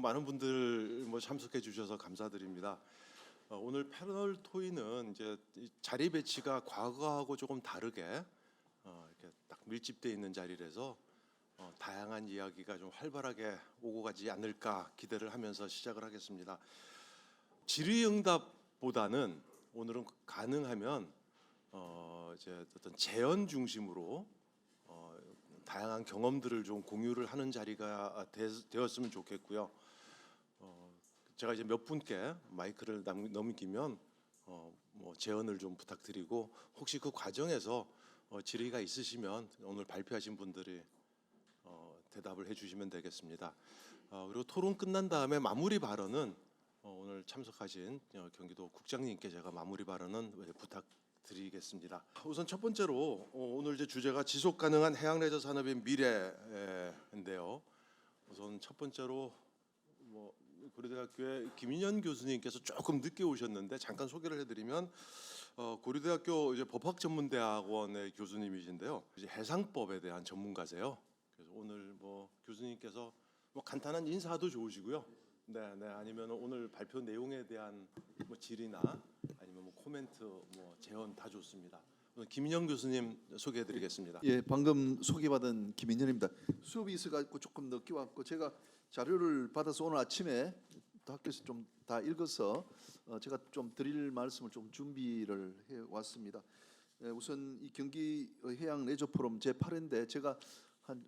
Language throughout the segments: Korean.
많은 분들 참석해 주셔서 감사드립니다. 오늘 패널 토의는 이제 이 자리 배치가 과거하고 조금 다르게 이렇게 딱 밀집되어 있는 자리라서 다양한 이야기가 좀 활발하게 오고 가지 않을까 기대를 하면서 시작을 하겠습니다. 질의응답보다는 오늘은 가능하면 이제 어떤 재연 중심으로 다양한 경험들을 좀 공유를 하는 자리가 되었으면 좋겠고요. 제가 이제 몇 분께 마이크를 넘기면 뭐 제언을 좀 부탁드리고, 혹시 그 과정에서 질의가 있으시면 오늘 발표하신 분들이 대답을 해주시면 되겠습니다. 그리고 토론 끝난 다음에 마무리 발언은 오늘 참석하신 경기도 국장님께 제가 마무리 발언은 부탁드리겠습니다. 우선 첫 번째로 오늘 이제 주제가 지속 가능한 해양 레저 산업의 미래인데요. 우선 첫 번째로 고려대학교의 김인현 교수님께서 조금 늦게 오셨는데 잠깐 소개를 해드리면, 고려대학교 이제 법학전문대학원의 교수님이신데요. 이제 해상법에 대한 전문가세요. 그래서 오늘 교수님께서 간단한 인사도 좋으시고요. 네, 아니면 오늘 발표 내용에 대한 질의나 아니면 코멘트, 제언 다 좋습니다. 오늘 김인현 교수님 소개해드리겠습니다. 예, 방금 소개받은 김인현입니다. 수업이 있어가지고 조금 늦게 왔고, 제가 자료를 받아서 오늘 아침에 학교에서 좀 다 읽어서 제가 좀 드릴 말씀을 좀 준비를 해 왔습니다. 우선 이 경기 해양 레저 포럼 제8회인데 제가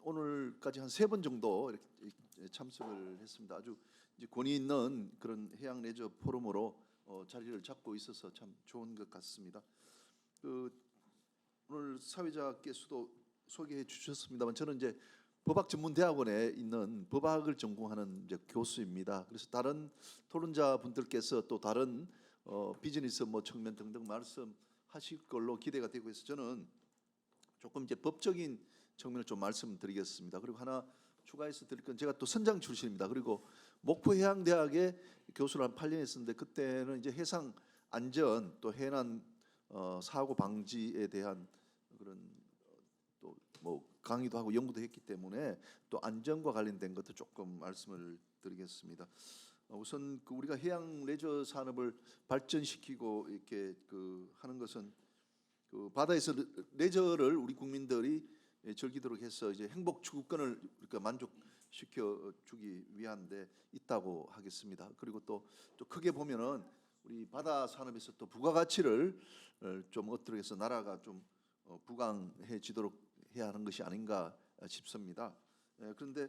오늘까지 한 3번 정도 이렇게 참석을 했습니다. 아주 이제 권위 있는 그런 해양 레저 포럼으로 자리를 잡고 있어서 참 좋은 것 같습니다. 오늘 사회자께서도 소개해 주셨습니다만, 저는 이제 법학전문대학원에 있는 법학을 전공하는 이제 교수입니다. 그래서 다른 토론자 분들께서 또 다른 비즈니스 측면 등등 말씀하실 걸로 기대가 되고 있어서 저는 조금 이제 법적인 측면을 좀 말씀드리겠습니다. 그리고 하나 추가해서 드릴 건, 제가 또 선장 출신입니다. 그리고 목포해양대학에 교수를 한 8년 했었는데, 그때는 이제 해상 안전 또 해난 사고 방지에 대한 그런 또 강의도 하고 연구도 했기 때문에 또 안전과 관련된 것도 조금 말씀을 드리겠습니다. 우선 우리가 해양 레저 산업을 발전시키고 이렇게 하는 것은 바다에서 레저를 우리 국민들이 즐기도록 해서 이제 행복 추구권을 우리가 만족시켜 주기 위한데 있다고 하겠습니다. 그리고 또 크게 보면은 우리 바다 산업에서 또 부가가치를 좀 어떻게 해서 나라가 좀 부강해지도록 해야 하는 것이 아닌가 싶습니다. 그런데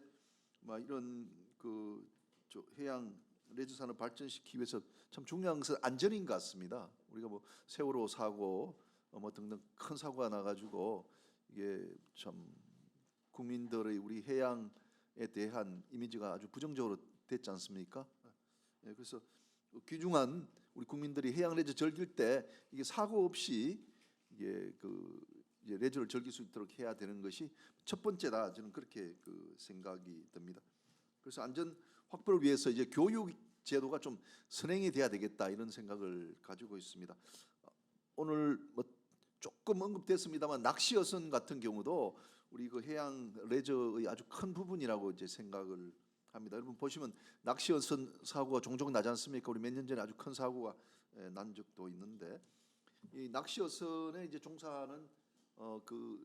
이런 해양 레저 산업 발전시키기 위해서 참 중요한 것은 안전인 것 같습니다. 우리가 세월호 사고 등등 큰 사고가 나가지고 이게 참 국민들의 우리 해양에 대한 이미지가 아주 부정적으로 됐지 않습니까? 그래서 귀중한 우리 국민들이 해양 레저 즐길 때 이게 사고 없이 이게 이제 레저를 즐길 수 있도록 해야 되는 것이 첫 번째다, 저는 그렇게 생각이 듭니다. 그래서 안전 확보를 위해서 이제 교육 제도가 좀 선행이 돼야 되겠다, 이런 생각을 가지고 있습니다. 오늘 조금 언급됐습니다만 낚시 어선 같은 경우도 우리 해양 레저의 아주 큰 부분이라고 이제 생각을 합니다. 여러분 보시면 낚시 어선 사고가 종종 나지 않습니까? 우리 몇 년 전에 아주 큰 사고가 난 적도 있는데, 이 낚시 어선에 이제 종사하는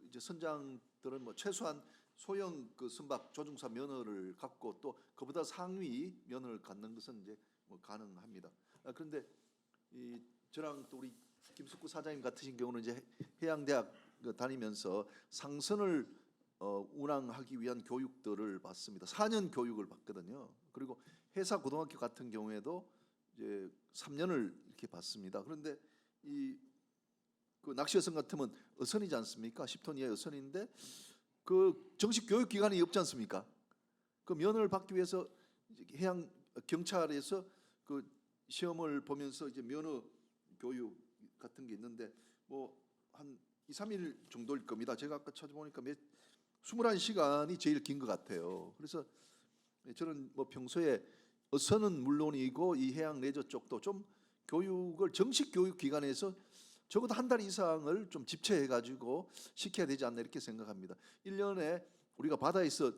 이제 선장들은 최소한 소형 선박 조종사 면허를 갖고 또 그보다 상위 면허를 갖는 것은 이제 가능합니다. 그런데 저랑 또 우리 김숙구 사장님 같으신 경우는 이제 해양대학 다니면서 상선을 운항하기 위한 교육들을 받습니다. 4년 교육을 받거든요. 그리고 해사 고등학교 같은 경우에도 이제 3년을 이렇게 받습니다. 그런데 낚시 어선 같으면 어선이지 않습니까? 10톤 이하의 어선인데 정식 교육 기관이 없지 않습니까? 그 면허를 받기 위해서 해양 경찰에서 시험을 보면서 이제 면허 교육 같은 게 있는데 한 2, 3일 정도일 겁니다. 제가 아까 찾아보니까 21시간이 제일 긴 것 같아요. 그래서 저는 평소에 어선은 물론이고 이 해양 레저 쪽도 좀 교육을 정식 교육 기관에서 적어도 한 달 이상을 좀 집체해 가지고 시켜야 되지 않나, 이렇게 생각합니다. 1년에 우리가 바다에서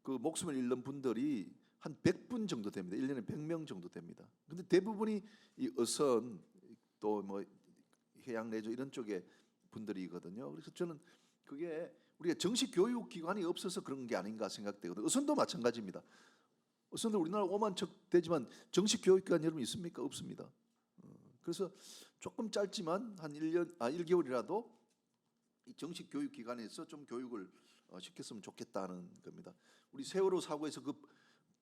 목숨을 잃는 분들이 한 100분 정도 됩니다. 1년에 100명 정도 됩니다. 근데 대부분이 이 어선 또 뭐 해양 레저 이런 쪽에 분들이거든요. 그래서 저는 그게 우리가 정식 교육 기관이 없어서 그런 게 아닌가 생각되거든요. 어선도 마찬가지입니다. 어선도 우리나라 5만 척 되지만 정식 교육 기관 여러분 있습니까? 없습니다. 그래서 조금 짧지만 한 1개월이라도 이 정식 교육 기관에서 좀 교육을 시켰으면 좋겠다는 겁니다. 우리 세월호 사고에서 그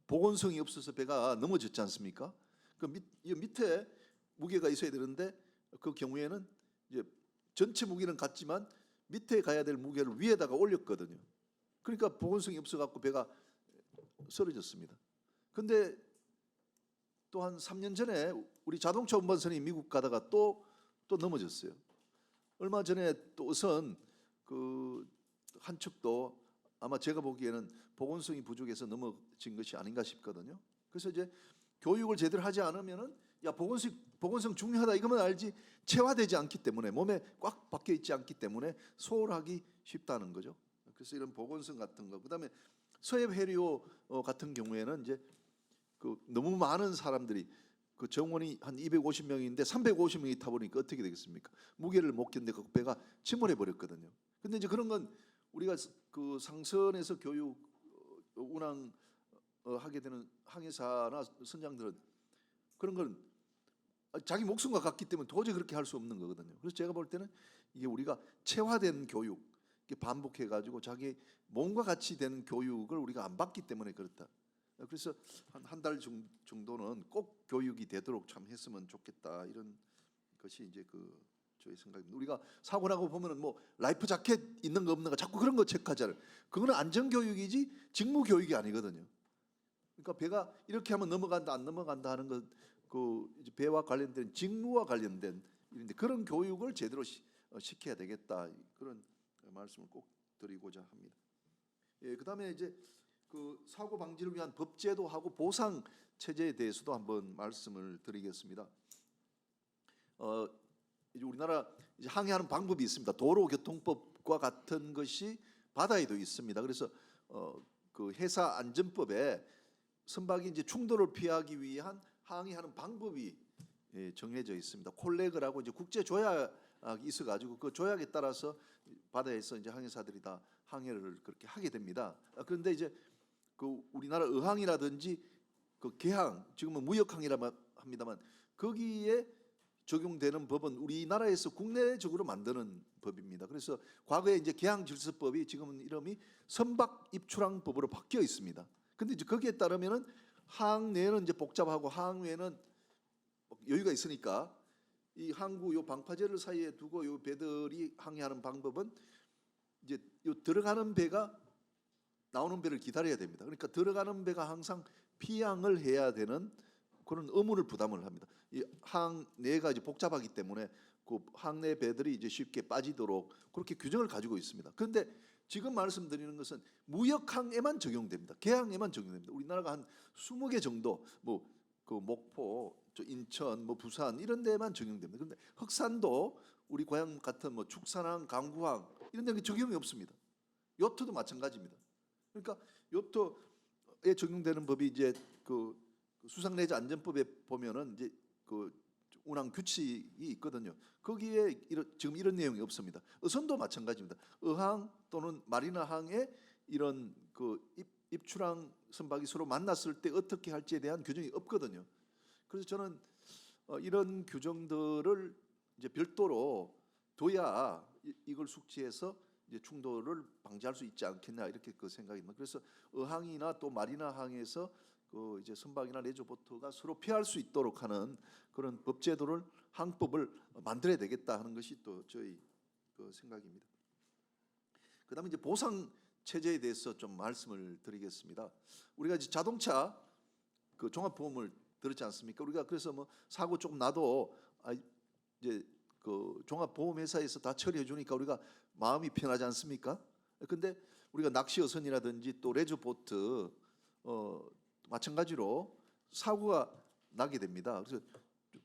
보건성이 없어서 배가 넘어졌지 않습니까? 그 밑에 무게가 있어야 되는데 그 경우에는 이제 전체 무게는 같지만 밑에 가야 될 무게를 위에다가 올렸거든요. 그러니까 보건성이 없어갖고 배가 쓰러졌습니다. 근데 또 한 3년 전에 우리 자동차 운반선이 미국 가다가 또 넘어졌어요. 얼마 전에 또 우선 그 한 척도 아마 제가 보기에는 보건성이 부족해서 넘어진 것이 아닌가 싶거든요. 그래서 이제 교육을 제대로 하지 않으면은 야 보건성 중요하다 이거만 알지 체화되지 않기 때문에 몸에 꽉 박혀 있지 않기 때문에 소홀하기 쉽다는 거죠. 그래서 이런 보건성 같은 거, 그다음에 서해 해류 같은 경우에는 이제 그 너무 많은 사람들이 그 정원이 한 250명인데 350명이 타보니까 어떻게 되겠습니까? 무게를 못 견디고 배가 침몰해 버렸거든요. 근데 이제 그런 건 우리가 그 상선에서 교육 운항 하게 되는 항해사나 선장들은 그런 건 자기 목숨과 같기 때문에 도저히 그렇게 할 수 없는 거거든요. 그래서 제가 볼 때는 이게 우리가 체화된 교육, 이게 반복해 가지고 자기 몸과 같이 된 교육을 우리가 안 받기 때문에 그렇다. 그래서 한 달 정도는 꼭 교육이 되도록 참 했으면 좋겠다, 이런 것이 이제 그 저희 생각입니다. 우리가 사고 나고 보면은 뭐 라이프 자켓 있는 거 없는 거 자꾸 그런 거 체크하잖아요. 그거는 안전 교육이지 직무 교육이 아니거든요. 그러니까 배가 이렇게 하면 넘어간다 안 넘어간다 하는 것, 그 이제 배와 관련된 직무와 관련된 일인데 그런 교육을 제대로 시켜야 되겠다, 그런 말씀을 꼭 드리고자 합니다. 예, 그다음에 이제 그 사고 방지를 위한 법제도하고 보상 체제에 대해서도 한번 말씀을 드리겠습니다. 이제 우리나라 이제 항해하는 방법이 있습니다. 도로교통법과 같은 것이 바다에도 있습니다. 그래서 그 해사 안전법에 선박이 이제 충돌을 피하기 위한 항해하는 방법이 정해져 있습니다. 콜레그라고 이제 국제 조약이 있어가지고 그 조약에 따라서 바다에서 이제 항해사들이 다 항해를 그렇게 하게 됩니다. 그런데 이제 그 우리나라 어항이라든지 그 개항, 지금은 무역항이라 합니다만 거기에 적용되는 법은 우리나라에서 국내적으로 만드는 법입니다. 그래서 과거에 이제 개항질서법이 지금은 이름이 선박입출항법으로 바뀌어 있습니다. 근데 이제 거기에 따르면은 항내는 이제 복잡하고 항외는 여유가 있으니까 이 항구 요 방파제를 사이에 두고 요 배들이 항해하는 방법은 이제 요 들어가는 배가 나오는 배를 기다려야 됩니다. 그러니까 들어가는 배가 항상 피항을 해야 되는 그런 의무를 부담을 합니다. 이 항내가 이제 복잡하기 때문에 그 항내 배들이 이제 쉽게 빠지도록 그렇게 규정을 가지고 있습니다. 그런데 지금 말씀드리는 것은 무역항에만 적용됩니다. 개항에만 적용됩니다. 우리나라가 한 20개 정도 뭐 그 목포, 인천, 뭐 부산 이런 데만 적용됩니다. 그런데 흑산도 우리 고향 같은 뭐 축산항, 강구항 이런 데는 적용이 없습니다. 요트도 마찬가지입니다. 그러니까 요트에 적용되는 법이 이제 그 수상레저 안전법에 보면은 이제 그 운항 규칙이 있거든요. 거기에 지금 이런 내용이 없습니다. 어선도 마찬가지입니다. 어항 또는 마리나항에 이런 그 입출항 선박이 서로 만났을 때 어떻게 할지에 대한 규정이 없거든요. 그래서 저는 이런 규정들을 이제 별도로 둬야 이걸 숙지해서 이제 충돌을 방지할 수 있지 않겠냐, 이렇게 그 생각입니다. 그래서 어항이나 또 마리나항에서 그 이제 선박이나 레저보트가 서로 피할 수 있도록 하는 그런 법제도를, 항법을 만들어야 되겠다 하는 것이 또 저희 그 생각입니다. 그다음에 이제 보상 체제에 대해서 좀 말씀을 드리겠습니다. 우리가 이제 자동차 그 종합보험을 들었지 않습니까? 우리가 그래서 뭐 사고 조금 나도 이제 그 종합보험회사에서 다 처리해 주니까 우리가 마음이 편하지 않습니까? 근데 우리가 낚시 어선이라든지 또 레저보트 마찬가지로 사고가 나게 됩니다. 그래서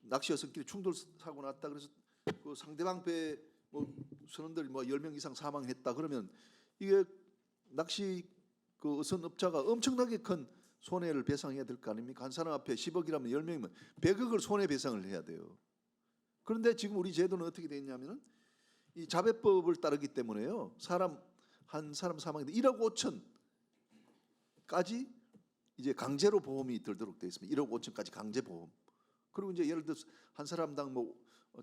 낚시 어선끼리 충돌 사고 났다. 그래서 그 상대방 배 뭐 선원들 뭐 10명 이상 사망했다. 그러면 이게 낚시 그 어선 업자가 엄청나게 큰 손해를 배상해야 될 거 아닙니까? 한 사람 앞에 10억이라면 10명이면 100억을 손해배상을 해야 돼요. 그런데 지금 우리 제도는 어떻게 되어 있냐면은 이 자배법을 따르기 때문에요. 한 사람 사망인데 1억 5천까지 이제 강제로 보험이 들도록 되어 있습니다. 1억 5천까지 강제 보험. 그리고 이제 예를 들어서 한 사람당 뭐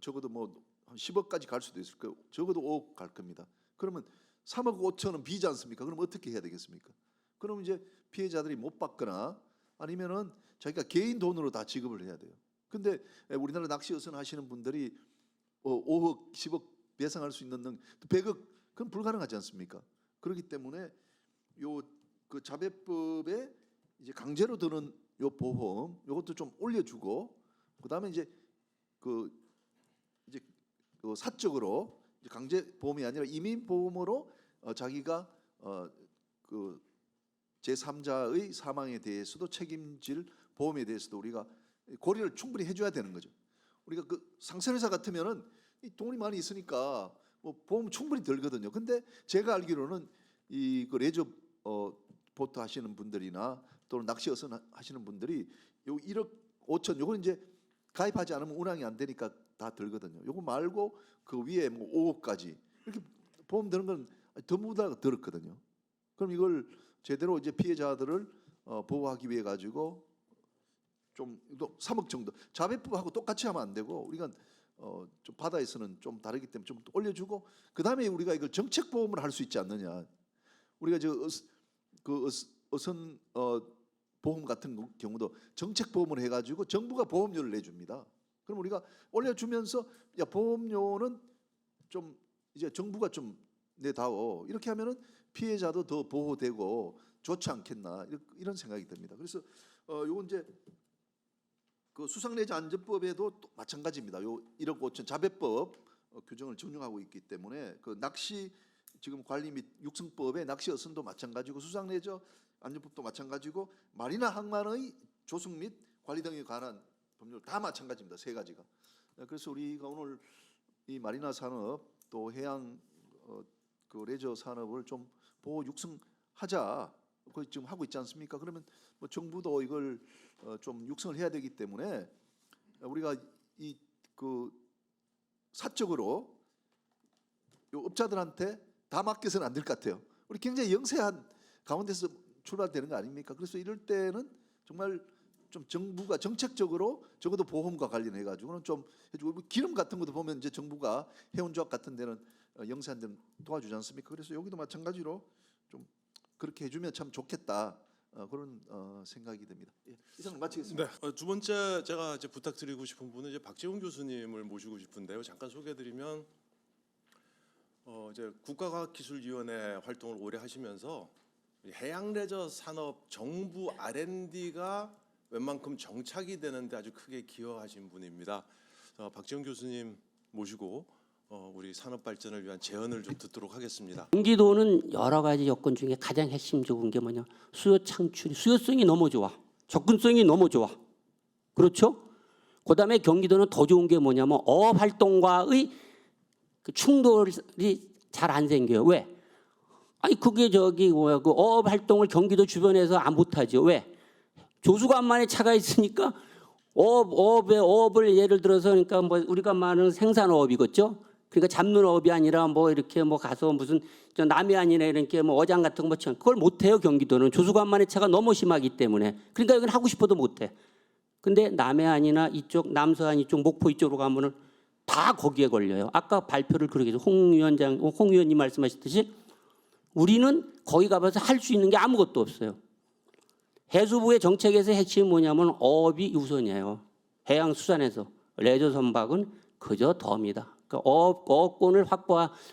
적어도 뭐 한 10억까지 갈 수도 있을 거예요. 적어도 5억 갈 겁니다. 그러면 3억 5천은 비지 않습니까? 그럼 어떻게 해야 되겠습니까? 그럼 이제 피해자들이 못 받거나 아니면은 자기가 개인 돈으로 다 지급을 해야 돼요. 근데 우리나라 낚시 어선 하시는 분들이 5억, 10억 배상할 수 있는 100억 그건 불가능하지 않습니까? 그렇기 때문에 요 그 자배법에 이제 강제로 드는 요 보험 요것도 좀 올려주고 그다음에 이제 그 사적으로 이제 강제 보험이 아니라 이민 보험으로 자기가 그 제3자의 사망에 대해서도 책임질 보험에 대해서도 우리가 고려를 충분히 해줘야 되는 거죠. 우리가 그 상선회사 같으면은 이 돈이 많이 있으니까 뭐 보험 충분히 들거든요. 근데 제가 알기로는 이 그 레저 보트 하시는 분들이나 또는 낚시 어선 하시는 분들이 요 1억 5천 요거는 이제 가입하지 않으면 운항이 안 되니까 다 들거든요. 요거 말고 그 위에 뭐 5억까지 이렇게 보험 드는 건 전부 다 들었거든요. 그럼 이걸 제대로 이제 피해자들을 보호하기 위해 가지고 좀 3억 정도 자배법하고 똑같이 하면 안 되고 우리가 좀 바다에서는 좀 다르기 때문에 좀 올려주고 그 다음에 우리가 이걸 정책 보험을 할 수 있지 않느냐. 우리가 어선 보험 같은 경우도 정책 보험을 해가지고 정부가 보험료를 내줍니다. 그럼 우리가 올려주면서 야 보험료는 좀 이제 정부가 좀 내다오 이렇게 하면은 피해자도 더 보호되고 좋지 않겠나 이런 생각이 듭니다. 그래서 요건 이제 그 수상레저 안전법에도 또 마찬가지입니다. 요 1억 5천 자배법 규정을 적용하고 있기 때문에 그 낚시 지금 관리 및 육성법의 낚시 어선도 마찬가지고 수상레저 안전법도 마찬가지고 마리나 항만의 조성 및 관리 등에 관한 법률 다 마찬가지입니다. 세 가지가. 그래서 우리가 오늘 이 마리나 산업 또 해양 그 레저 산업을 좀 보호 육성하자. 그 지금 하고 있지 않습니까? 그러면 뭐 정부도 이걸 좀 육성을 해야 되기 때문에 우리가 이 그 사적으로 요 업자들한테 다 맡겨서는 안 될 것 같아요. 우리 굉장히 영세한 가운데서 출발되는 거 아닙니까? 그래서 이럴 때는 정말 좀 정부가 정책적으로 적어도 보험과 관련해 가지고는 좀 해주고 기름 같은 것도 보면 이제 정부가 해운조합 같은 데는 영세한 데는 도와주지 않습니까? 그래서 여기도 마찬가지로 좀 그렇게 해주면 참 좋겠다 그런 생각이 듭니다. 예, 이상 마치겠습니다. 네, 두 번째 제가 이제 부탁드리고 싶은 분은 이제 박재훈 교수님을 모시고 싶은데요. 잠깐 소개해드리면 이제 국가과학기술위원회 활동을 오래 하시면서 해양레저 산업 정부 R&D가 웬만큼 정착이 되는데 아주 크게 기여하신 분입니다. 박재훈 교수님 모시고 우리 산업 발전을 위한 제언을 좀 듣도록 하겠습니다. 경기도는 여러 가지 여건 중에 가장 핵심적인 게 뭐냐? 수요 창출이 수요성이 너무 좋아. 접근성이 너무 좋아. 그렇죠? 그다음에 경기도는 더 좋은 게 뭐냐면 어업 활동과의 그 충돌이 잘 안 생겨요. 왜? 아니 그게 저기 뭐야 그 어업 활동을 경기도 주변에서 안 못하죠. 왜? 조수간만에 차가 있으니까 어업을 예를 들어서 그러니까 뭐 우리가 말하는 생산어업이겠죠. 그러니까 잡는 어업이 아니라 뭐 이렇게 뭐 가서 무슨 저 남해안이나 이렇게 뭐 어장 같은 거 그걸 못 해요. 경기도는 조수간만의 차가 너무 심하기 때문에. 그러니까 여기는 하고 싶어도 못 해. 근데 남해안이나 이쪽 남서안 이쪽 목포 이쪽으로 가면은 다 거기에 걸려요. 아까 발표를 그렇게 해서 홍 의원님 말씀하셨듯이 우리는 거기 가봐서 할 수 있는 게 아무것도 없어요. 해수부의 정책에서 핵심이 뭐냐면 어업이 우선이에요. 해양수산에서 레저 선박은 그저 덤이다. 그러니까 어업권을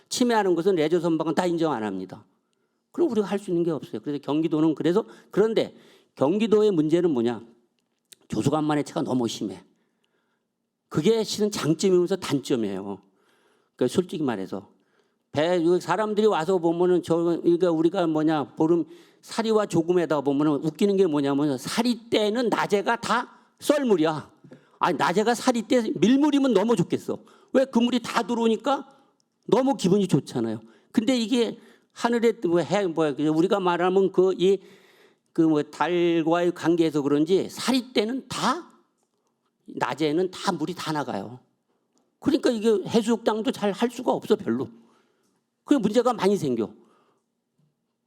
침해하는 것은 레저 선박은 다 인정 안 합니다. 그럼 우리가 할 수 있는 게 없어요. 그래서 경기도는 그런데 경기도의 문제는 뭐냐? 조수간만의 차가 너무 심해. 그게 실은 장점이면서 단점이에요. 그러니까 솔직히 말해서 사람들이 와서 보면은 그러니까 우리가 뭐냐 보름 사리와 조금에다 보면은 웃기는 게 뭐냐면 사리 때는 낮에가 다 썰물이야. 아니 낮에가 사리 때 밀물이면 너무 좋겠어. 왜 그 물이 다 들어오니까 너무 기분이 좋잖아요. 근데 이게 하늘에 우리가 말하면 이 그 뭐 달과의 관계에서 그런지 사리 때는 다 낮에는 다 물이 다 나가요. 그러니까 이게 해수욕장도 잘 할 수가 없어 별로. 그 문제가 많이 생겨.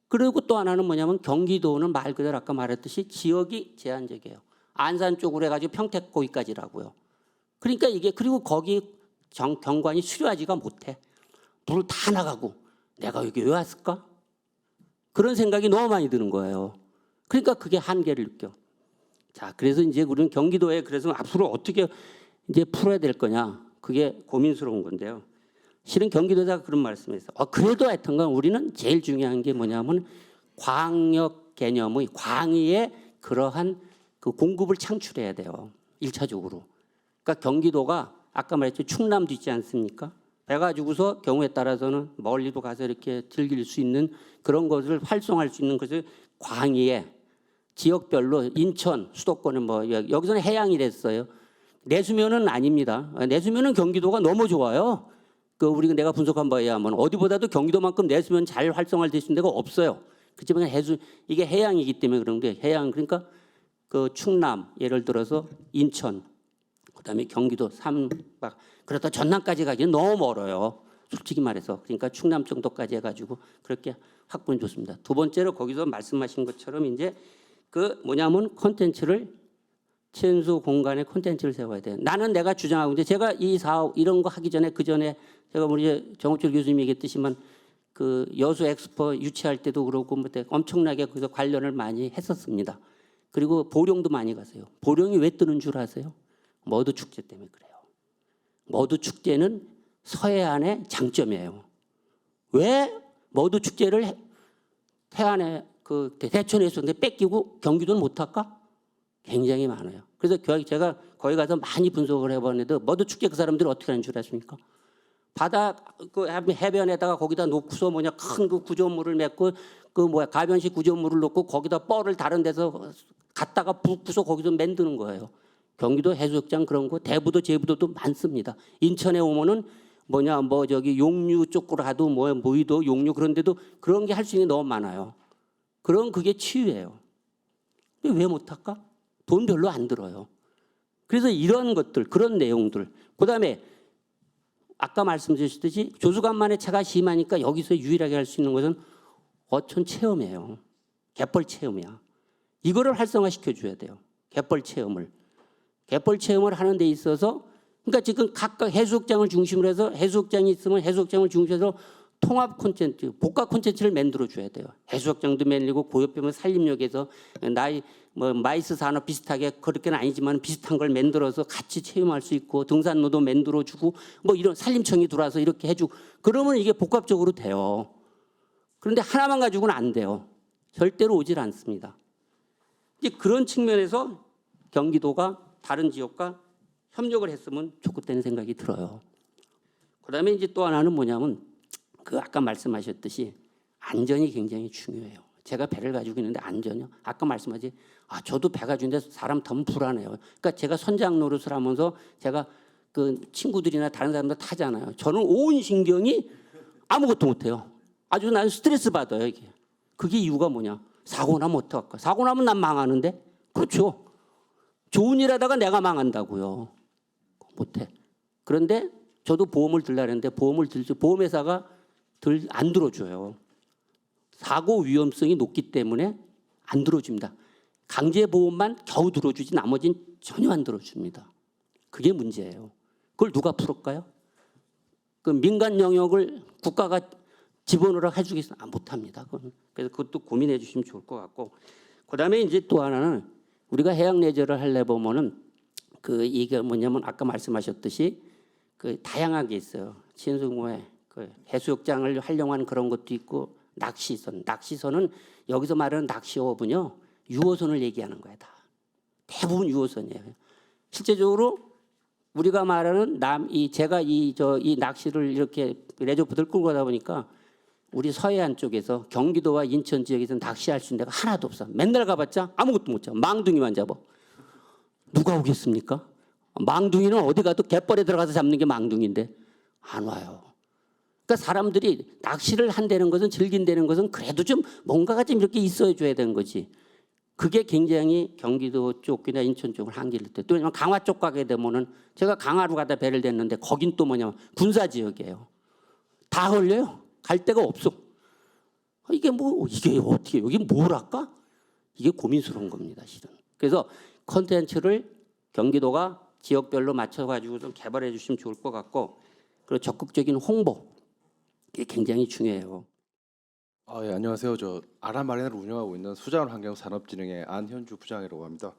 그리고 또 하나는 뭐냐면 경기도는 말 그대로 아까 말했듯이 지역이 제한적이에요. 안산 쪽으로 해가지고 평택 거기까지라고요. 그러니까 이게 그리고 거기 경관이 수려하지가 못해. 물 다 나가고 내가 여기 왜 왔을까? 그런 생각이 너무 많이 드는 거예요. 그러니까 그게 한계를 느껴. 자, 그래서 이제 우리는 경기도에 그래서 앞으로 어떻게 이제 풀어야 될 거냐? 그게 고민스러운 건데요. 실은 경기도에서 그런 말씀했어요. 그래도 하여튼간 우리는 제일 중요한 게 뭐냐면 광역 개념의 광의의 그러한 그 공급을 창출해야 돼요. 1차적으로. 그러니까 경기도가 아까 말했죠. 충남도 있지 않습니까? 해가지고서 경우에 따라서는 멀리도 가서 이렇게 즐길 수 있는 그런 것을 활성화할 수 있는 것을 광의에 지역별로 인천 수도권은 뭐 여기서는 해양이 됐어요. 내수면은 아닙니다. 내수면은 경기도가 너무 좋아요. 그 우리가 내가 분석한 바에 의하면 어디보다도 경기도만큼 내수면 잘 활성화될 수 있는 데가 없어요. 그렇지만 이게 해양이기 때문에 그런데 해양 그러니까 그 충남 예를 들어서 인천 그다음에 경기도 삼박 그러다 전남까지 가기는 너무 멀어요. 솔직히 말해서 그러니까 충남 정도까지 해가지고 그렇게 확보는 좋습니다. 두 번째로 거기서 말씀하신 것처럼 이제 그 뭐냐면 콘텐츠를 친수 공간에 콘텐츠를 세워야 돼요. 나는 내가 주장하고 이제 제가 이 사업 이런 거 하기 전에 그 전에 제가 우리 정호철 교수님이 얘기했듯이만 그 여수 엑스포 유치할 때도 그렇고 뭐 엄청나게 그래서 관련을 많이 했었습니다. 그리고 보령도 많이 갔어요. 보령이 왜 뜨는 줄 아세요? 머드 축제 때문에 그래요. 머드 축제는 서해안의 장점이에요. 왜 머드 축제를 태안에 그 대천에서 뺏기고 경기도는 못할까? 굉장히 많아요. 그래서 제가 거기 가서 많이 분석을 해봤는데 머드 축제 그 사람들이 어떻게 하는 줄 아십니까? 바다 그 해변에다가 거기다 놓고서 뭐냐 큰 그 구조물을 맺고 그 뭐야 가변식 구조물을 놓고 거기다 뻘을 다른 데서 갖다가 붓고서 거기서 만드는 거예요. 경기도 해수욕장 그런 거 대부도 제부도도 많습니다. 인천에 오면은 뭐냐 뭐 저기 용류 쪽으로 가도 뭐 무의도 용류 그런데도 그런 게 할 수 있는 게 너무 많아요. 그럼 그게 치유예요. 근데 왜 못할까? 돈 별로 안 들어요. 그래서 이런 것들 그런 내용들 그다음에 아까 말씀드렸듯이 조수간만의 차가 심하니까 여기서 유일하게 할 수 있는 것은 어촌 체험이에요. 갯벌 체험이야. 이거를 활성화시켜 줘야 돼요. 갯벌 체험을. 갯벌 체험을 하는 데 있어서 그러니까 지금 각각 해수욕장을 중심으로 해서 해수욕장이 있으면 해수욕장을 중심으로 해서 통합 콘텐츠, 복합 콘텐츠를 만들어 줘야 돼요. 해수욕장도 만들고 고요병원 산림역에서 뭐 마이스 산업 비슷하게 그렇게는 아니지만 비슷한 걸 만들어서 같이 체험할 수 있고 등산로도 만들어 주고 뭐 이런 산림청이 들어와서 이렇게 해주고 그러면 이게 복합적으로 돼요. 그런데 하나만 가지고는 안 돼요. 절대로 오질 않습니다. 이제 그런 측면에서 경기도가 다른 지역과 협력을 했으면 좋겠다는 생각이 들어요. 그다음에 이제 또 하나는 뭐냐면 그 아까 말씀하셨듯이 안전이 굉장히 중요해요. 제가 배를 가지고 있는데 안전이요. 아까 말씀하지. 저도 배 가지고 있는데 사람 타면 불안해요. 그러니까 제가 선장 노릇을 하면서 제가 그 친구들이나 다른 사람들 타잖아요. 저는 온 신경이 아무것도 못해요. 아주 나는 스트레스 받아요 이게. 그게 이유가 뭐냐? 사고 나면 어떡할까? 사고 나면 난 망하는데. 그렇죠. 좋은 일 하다가 내가 망한다고요. 못해. 그런데 저도 보험을 들려고 했는데 보험을 들지 보험회사가 안 들어줘요. 사고 위험성이 높기 때문에 안 들어줍니다. 강제보험만 겨우 들어주지 나머지는 전혀 안 들어줍니다. 그게 문제예요. 그걸 누가 풀을까요? 그 민간 영역을 국가가 집어넣으라고 해주겠어요? 못합니다. 그래서 그것도 고민해 주시면 좋을 것 같고 그다음에 이제 또 하나는 우리가 해양 레저를 하려 보면은 그 이게 뭐냐면 아까 말씀하셨듯이 그 다양하게 있어요. 친수모에 그 해수욕장을 활용한 그런 것도 있고 낚시선은 여기서 말하는 낚시업은요 유호선을 얘기하는 거예요. 다 대부분 유호선이에요. 실제적으로 우리가 말하는 제가 이 낚시를 이렇게 레저보트를 끌고 가다 보니까 우리 서해안 쪽에서 경기도와 인천 지역에서 낚시할 수 있는 데가 하나도 없어. 맨날 가봤자 아무것도 못 잡아. 망둥이만 잡아. 누가 오겠습니까? 망둥이는 어디 가도 갯벌에 들어가서 잡는 게 망둥이인데 안 와요. 그러니까 사람들이 낚시를 한다는 것은 즐긴다는 것은 그래도 좀 뭔가가 좀 이렇게 있어야 줘야 되는 거지. 그게 굉장히 경기도 쪽이나 인천 쪽을 한길을 때 또 왜냐면 강화 쪽 가게 되면은 제가 강화로 가다 배를 댔는데 거긴 또 뭐냐면 군사 지역이에요. 다 걸려요. 갈 데가 없어. 이게 어떻게 여기 뭘 할까? 이게 고민스러운 겁니다, 실은. 그래서 컨텐츠를 경기도가 지역별로 맞춰가지고 좀 개발해 주시면 좋을 것 같고, 그리고 적극적인 홍보 이게 굉장히 중요해요. 예, 안녕하세요. 저 아란마리나를 운영하고 있는 수자원환경산업진흥의 안현주 부장이라고 합니다.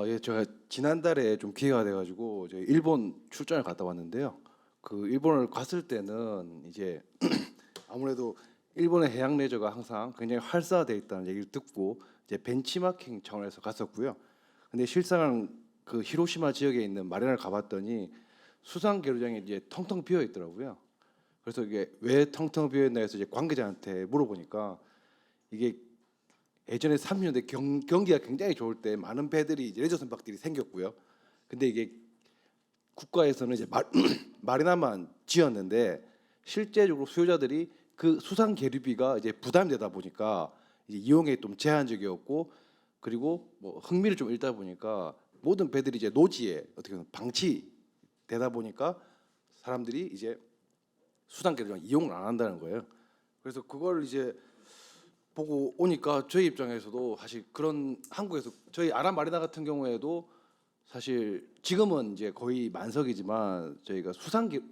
예, 제가 지난달에 좀 기회가 돼가지고 저희 일본 출장을 갔다 왔는데요. 그 일본을 갔을 때는 이제 아무래도 일본의 해양 레저가 항상 굉장히 활성화되어 있다는 얘기를 듣고 이제 벤치마킹 차원에서 갔었고요. 근데 실상 그 히로시마 지역에 있는 마리나를 가봤더니 수상 계류장이 이제 텅텅 비어 있더라고요. 그래서 이게 왜 텅텅 비어 있나 해서 이제 관계자한테 물어보니까 이게 예전에 30년대 경기가 굉장히 좋을 때 많은 배들이 이제 레저 선박들이 생겼고요. 근데 이게 국가에서는 이제 마리나만 지었는데 실제적으로 수요자들이 그 수상 계류비가 이제 부담되다 보니까 이제 이용에 좀 제한적이었고, 그리고 뭐 흥미를 좀 잃다 보니까 모든 배들이 이제 노지에 어떻게 보면 방치되다 보니까 사람들이 이제 수상 계류장 이용을 안 한다는 거예요. 그래서 그걸 이제 보고 오니까 저희 입장에서도 사실 그런 한국에서 저희 아란마리나 같은 경우에도 사실 지금은 이제 거의 만석이지만 저희가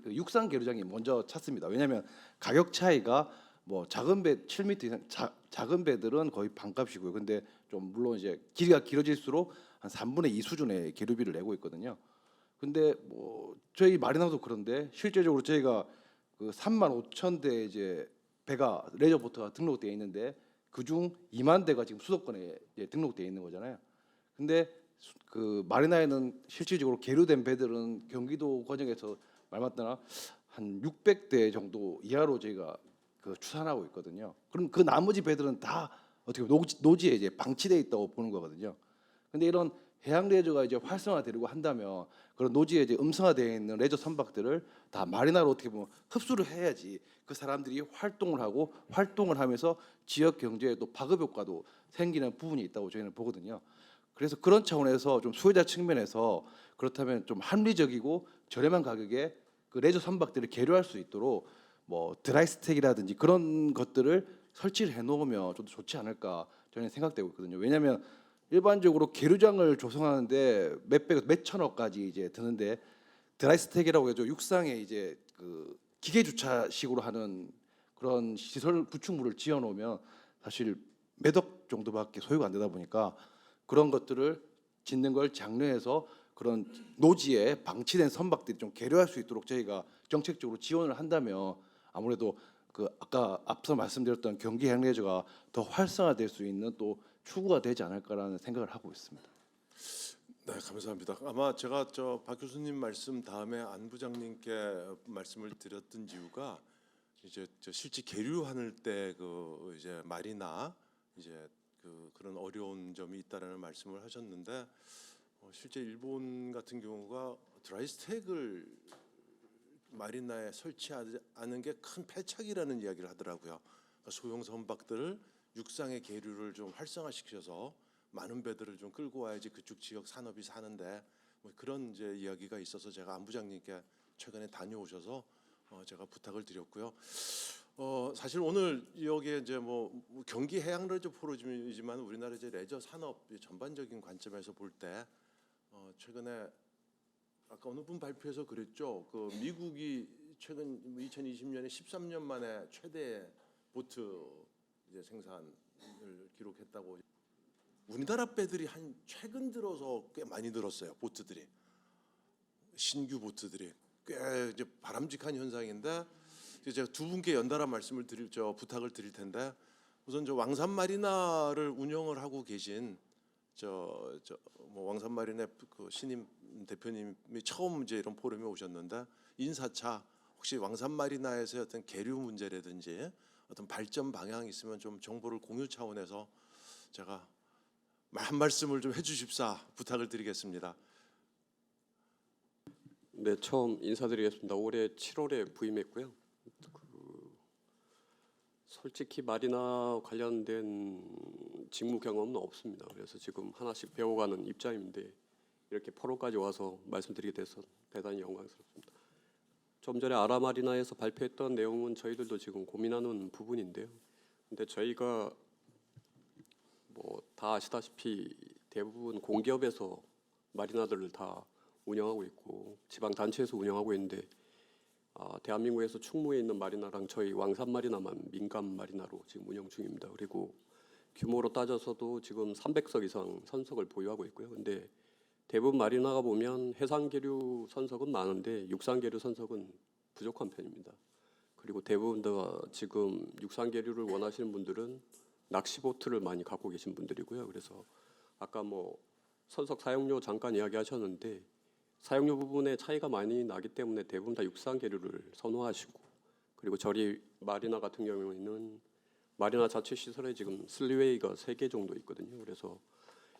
육상 계류장이 먼저 찾습니다. 왜냐하면 가격 차이가 뭐 작은 배 7m 이상 작은 배들은 거의 반값이고요. 근데 좀 물론 이제 길이가 길어질수록 한 3분의 2 수준의 계류비를 내고 있거든요. 근데 뭐 저희 마리나도 그런데 실제적으로 저희가 그 35,000대 이제 배가 레저 보트가 등록되어 있는데 그중 2만 대가 지금 수도권에 등록되어 있는 거잖아요. 근데 그 마리나에는 실질적으로 계류된 배들은 경기도 권역에서 말 맞다나 한 600대 정도 이하로 저희가 그 추산하고 있거든요. 그럼 그 나머지 배들은 다 어떻게 보면 노지에 이제 방치돼 있다고 보는 거거든요. 근데 이런 해양 레저가 이제 활성화되려고 한다면 그런 노지에 이제 음성화되어 있는 레저 선박들을 다 마리나로 어떻게 보면 흡수를 해야지 그 사람들이 활동을 하고 활동을 하면서 지역 경제에 또 파급 효과도 생기는 부분이 있다고 저희는 보거든요. 그래서 그런 차원에서 좀 수요자 측면에서 그렇다면 좀 합리적이고 저렴한 가격에 그 레저 선박들을 계류할 수 있도록 뭐 드라이스택이라든지 그런 것들을 설치를 해놓으면 좀 좋지 않을까 저는 생각되고 있거든요. 왜냐하면 일반적으로 계류장을 조성하는데 몇천억까지 이제 드는데 드라이스택이라고 해서 육상에 이제 그 기계 주차식으로 하는 그런 시설 구축물을 지어놓으면 사실 몇억 정도밖에 소요가 안 되다 보니까 그런 것들을 짓는 걸 장려해서 그런 노지에 방치된 선박들이 좀 계류할 수 있도록 저희가 정책적으로 지원을 한다면 아무래도 그 아까 앞서 말씀드렸던 경기 해양 레저가 더 활성화될 수 있는 또 추구가 되지 않을까라는 생각을 하고 있습니다. 네, 감사합니다. 아마 제가 박 교수님 말씀 다음에 안 부장님께 말씀을 드렸던 이유가 이제 실제 계류하는 때 그 이제 마리나 이제 그런 어려운 점이 있다라는 말씀을 하셨는데 실제 일본 같은 경우가 드라이스택을 마리나에 설치하지 않은 게 큰 패착이라는 이야기를 하더라고요. 그러니까 소형 선박들을 육상의 계류를 좀 활성화시켜서 많은 배들을 좀 끌고 와야지 그쪽 지역 산업이 사는데 뭐 그런 이제 이야기가 있어서 제가 안 부장님께 최근에 다녀오셔서 제가 부탁을 드렸고요. 사실 오늘 여기에 이제 뭐 경기 해양 레저 포럼이지만 우리나라 이제 레저 산업 전반적인 관점에서 볼 때 최근에 아까 어느 분 발표에서 그랬죠. 그 미국이 최근 2020년에 13년 만에 최대 보트 이제 생산을 기록했다고. 우리나라 배들이 한 최근 들어서 꽤 많이 늘었어요. 보트들이 신규 보트들이 꽤 이제 바람직한 현상인데 이제 제가 두 분께 연달아 말씀을 부탁을 드릴 텐데 우선 왕산 마리나를 운영을 하고 계신 뭐 왕산 마리나 그 신임 대표님이 처음 이제 이런 포럼에 오셨는데 인사차 혹시 왕산 마리나에서 어떤 계류 문제라든지 어떤 발전 방향이 있으면 좀 정보를 공유 차원에서 제가 한 말씀을 좀 해주십사 부탁을 드리겠습니다. 네, 처음 인사드리겠습니다. 올해 7월에 부임했고요. 솔직히 마리나 관련된 직무 경험은 없습니다. 그래서 지금 하나씩 배워가는 입장인데 이렇게 포럼까지 와서 말씀드리게 돼서 대단히 영광스럽습니다. 좀 전에 아라마리나에서 발표했던 내용은 저희들도 지금 고민하는 부분인데요. 근데 저희가 뭐 다 아시다시피 대부분 공기업에서 마리나들을 다 운영하고 있고 지방 단체에서 운영하고 있는데 대한민국에서 충무에 있는 마리나랑 저희 왕산 마리나만 민간 마리나로 지금 운영 중입니다. 그리고 규모로 따져서도 지금 300석 이상 선석을 보유하고 있고요. 근데 대부분 마리나가 보면 해상계류 선석은 많은데 육상계류 선석은 부족한 편입니다. 그리고 대부분 다 지금 육상계류를 원하시는 분들은 낚시보트를 많이 갖고 계신 분들이고요. 그래서 아까 뭐 선석 사용료 잠깐 이야기하셨는데 사용료 부분에 차이가 많이 나기 때문에 대부분 다 육상계류를 선호하시고 그리고 저희 마리나 같은 경우에는 마리나 자체 시설에 지금 슬리웨이가 3개 정도 있거든요. 그래서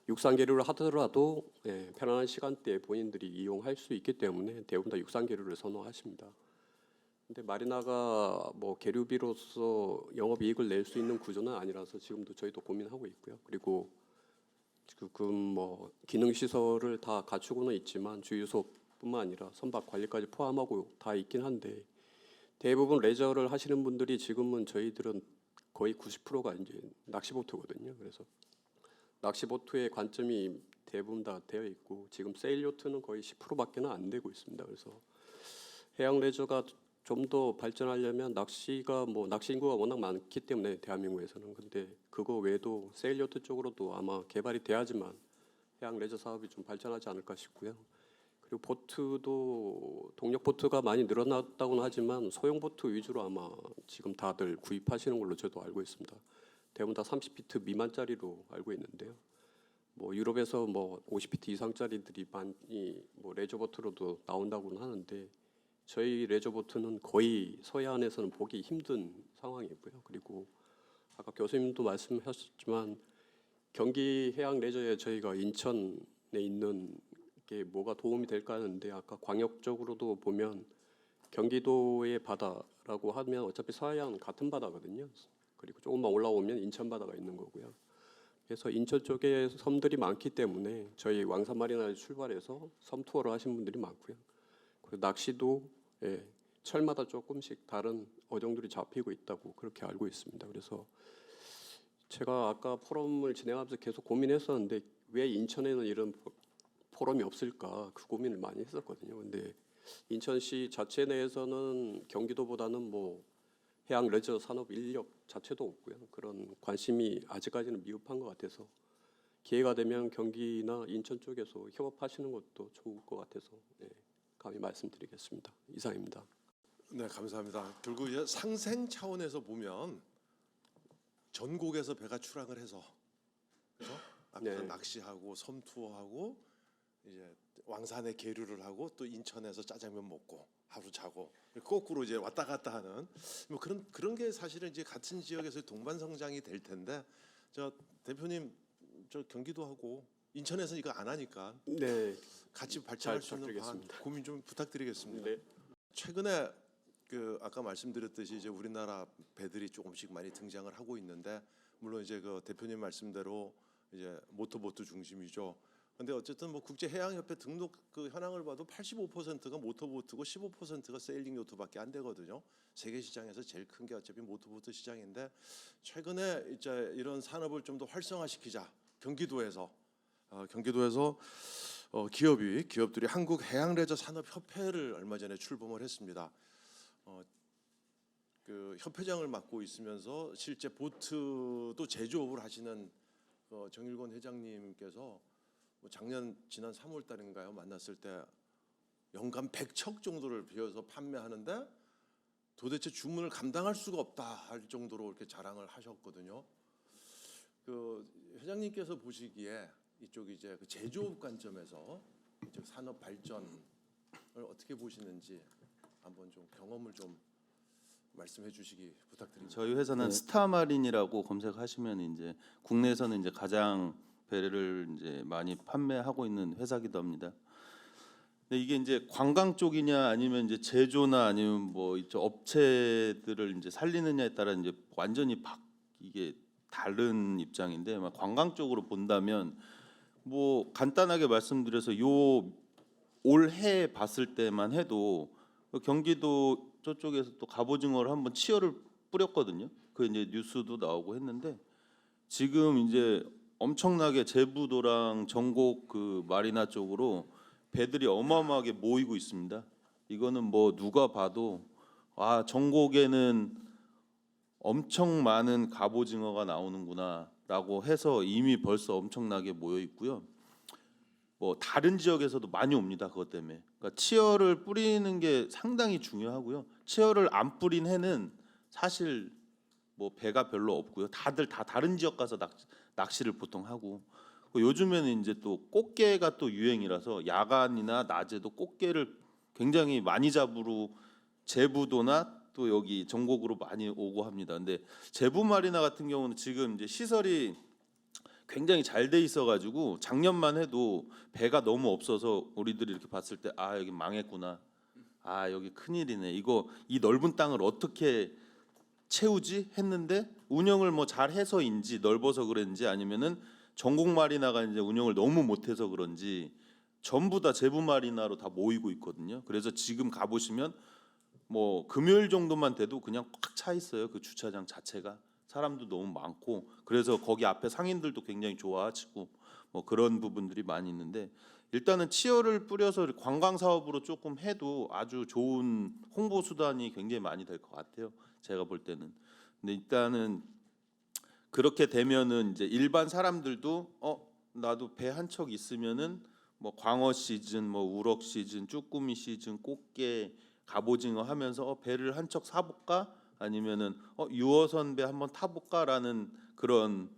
육상계류를 하더라도 편안한 시간대에 본인들이 이용할 수 있기 때문에 대부분 다 육상계류를 선호하십니다. 근데 마리나가 뭐 계류비로서 영업이익을 낼 수 있는 구조는 아니라서 지금도 저희도 고민하고 있고요. 그리고 지금 뭐 기능 시설을 다 갖추고는 있지만 주유소뿐만 아니라 선박 관리까지 포함하고 다 있긴 한데 대부분 레저를 하시는 분들이 지금은 저희들은 거의 90%가 이제 낚시보트거든요. 그래서 낚시보트의 관점이 대부분 다 되어 있고 지금 세일 요트는 거의 10%밖에는 안 되고 있습니다. 그래서 해양 레저가 좀 더 발전하려면 낚시가 뭐 낚시 인구가 워낙 많기 때문에 대한민국에서는 근데 그거 외에도 세일 요트 쪽으로도 아마 개발이 돼야지만 해양 레저 사업이 좀 발전하지 않을까 싶고요. 그리고 보트도 동력 보트가 많이 늘어났다고는 하지만 소형 보트 위주로 아마 지금 다들 구입하시는 걸로 저도 알고 있습니다. 대부분 다 30피트 미만짜리로 알고 있는데요. 뭐 유럽에서 뭐 50피트 이상짜리들이 많이 뭐 레저 보트로도 나온다고는 하는데 저희 레저보트는 거의 서해안에서는 보기 힘든 상황이고요. 그리고 아까 교수님도 말씀하셨지만 경기 해양 레저에 저희가 인천에 있는 게 뭐가 도움이 될까 하는데 아까 광역적으로도 보면 경기도의 바다라고 하면 어차피 서해안 같은 바다거든요. 그리고 조금만 올라오면 인천 바다가 있는 거고요. 그래서 인천 쪽에 섬들이 많기 때문에 저희 왕산 마리나에 출발해서 섬 투어를 하신 분들이 많고요. 그리고 낚시도 철마다 조금씩 다른 어종들이 잡히고 있다고 그렇게 알고 있습니다. 그래서 제가 아까 포럼을 진행하면서 계속 고민했었는데 왜 인천에는 이런 포럼이 없을까 그 고민을 많이 했었거든요. 근데 인천시 자체 내에서는 경기도보다는 뭐 해양 레저 산업 인력 자체도 없고요. 그런 관심이 아직까지는 미흡한 것 같아서 기회가 되면 경기나 인천 쪽에서 협업하시는 것도 좋을 것 같아서 감히 말씀드리겠습니다. 이상입니다. 네, 감사합니다. 결국 이제 상생 차원에서 보면 전국에서 배가 출항을 해서 그래서 앞에서 네. 낚시하고 섬 투어하고 이제 왕산에 계류를 하고 또 인천에서 짜장면 먹고 하루 자고 거꾸로 이제 왔다 갔다 하는 뭐 그런 게 사실은 이제 같은 지역에서 동반 성장이 될 텐데 저 대표님 저 경기도 하고 인천에서 이거 안 하니까 네. 같이 발전할 잘 수 있는 방안 부탁드리겠습니다. 고민 좀 부탁드리겠습니다. 네. 최근에 그 아까 말씀드렸듯이 이제 우리나라 배들이 조금씩 많이 등장을 하고 있는데 물론 이제 그 대표님 말씀대로 이제 모터보트 중심이죠. 근데 어쨌든 뭐 국제해양협회 등록 그 현황을 봐도 85%가 모터보트고 15%가 세일링 요트밖에 안 되거든요. 세계 시장에서 제일 큰 게 어차피 모터보트 시장인데 최근에 이제 이런 산업을 좀 더 활성화시키자 경기도에서 기업들이 한국해양레저산업협회를 얼마 전에 출범을 했습니다. 그 협회장을 맡고 있으면서 실제 보트도 제조업을 하시는 정일권 회장님께서 뭐 지난 3월 달인가요 만났을 때 연간 100척 정도를 비워서 판매하는데 도대체 주문을 감당할 수가 없다 할 정도로 이렇게 자랑을 하셨거든요. 그 회장님께서 보시기에 이쪽 이제 그 제조업 관점에서 이쪽 산업 발전을 어떻게 보시는지 한번 좀 경험을 좀 말씀해 주시기 부탁드립니다. 저희 회사는 스타마린이라고 검색하시면 이제 국내에서는 이제 가장 배를 이제 많이 판매하고 있는 회사기도 합니다. 근데 이게 이제 관광 쪽이냐 아니면 이제 제조나 아니면 뭐 이쪽 업체들을 이제 살리느냐에 따라 이제 완전히 이게 다른 입장인데, 막 관광 쪽으로 본다면 뭐 간단하게 말씀드려서 요 올해 봤을 때만 해도 경기도 저쪽에서 또 갑오징어를 한번 치어를 뿌렸거든요. 그 이제 뉴스도 나오고 했는데, 지금 이제 엄청나게 제부도랑 전곡 그 마리나 쪽으로 배들이 어마어마하게 모이고 있습니다. 이거는 뭐 누가 봐도 아, 전곡에는 엄청 많은 갑오징어가 나오는구나라고 해서 이미 벌써 엄청나게 모여 있고요. 뭐 다른 지역에서도 많이 옵니다. 그것 때문에. 그러니까 치어를 뿌리는 게 상당히 중요하고요. 치어를 안 뿌린 해는 사실 뭐 배가 별로 없고요. 다들 다 다른 지역 가서 낚시를 보통 하고, 요즘에는 이제 또 꽃게가 또 유행이라서 야간이나 낮에도 꽃게를 굉장히 많이 잡으러 제부도나 또 여기 전곡으로 많이 오고 합니다. 근데 제부 마리나 같은 경우는 지금 이제 시설이 굉장히 잘 돼 있어가지고 작년만 해도 배가 너무 없어서 우리들이 이렇게 봤을 때 아, 여기 망했구나, 아, 여기 큰일이네, 이거 이 넓은 땅을 어떻게 채우지 했는데, 운영을 뭐 잘해서인지 넓어서 그런지 아니면은 전곡 마리나가 이제 운영을 너무 못해서 그런지 전부 다 제부 마리나로 다 모이고 있거든요. 그래서 지금 가보시면 뭐 금요일 정도만 돼도 그냥 꽉 차 있어요. 그 주차장 자체가 사람도 너무 많고, 그래서 거기 앞에 상인들도 굉장히 좋아하시고 뭐 그런 부분들이 많이 있는데, 일단은 치어를 뿌려서 관광 사업으로 조금 해도 아주 좋은 홍보 수단이 굉장히 많이 될 것 같아요. 제가 볼 때는. 근데 일단은 그렇게 되면은 이제 일반 사람들도 나도 배 한 척 있으면은 뭐 광어 시즌, 뭐 우럭 시즌, 쭈꾸미 시즌, 꽃게, 갑오징어 하면서 배를 한 척 사볼까? 아니면은 유어선 배 한번 타볼까라는 그런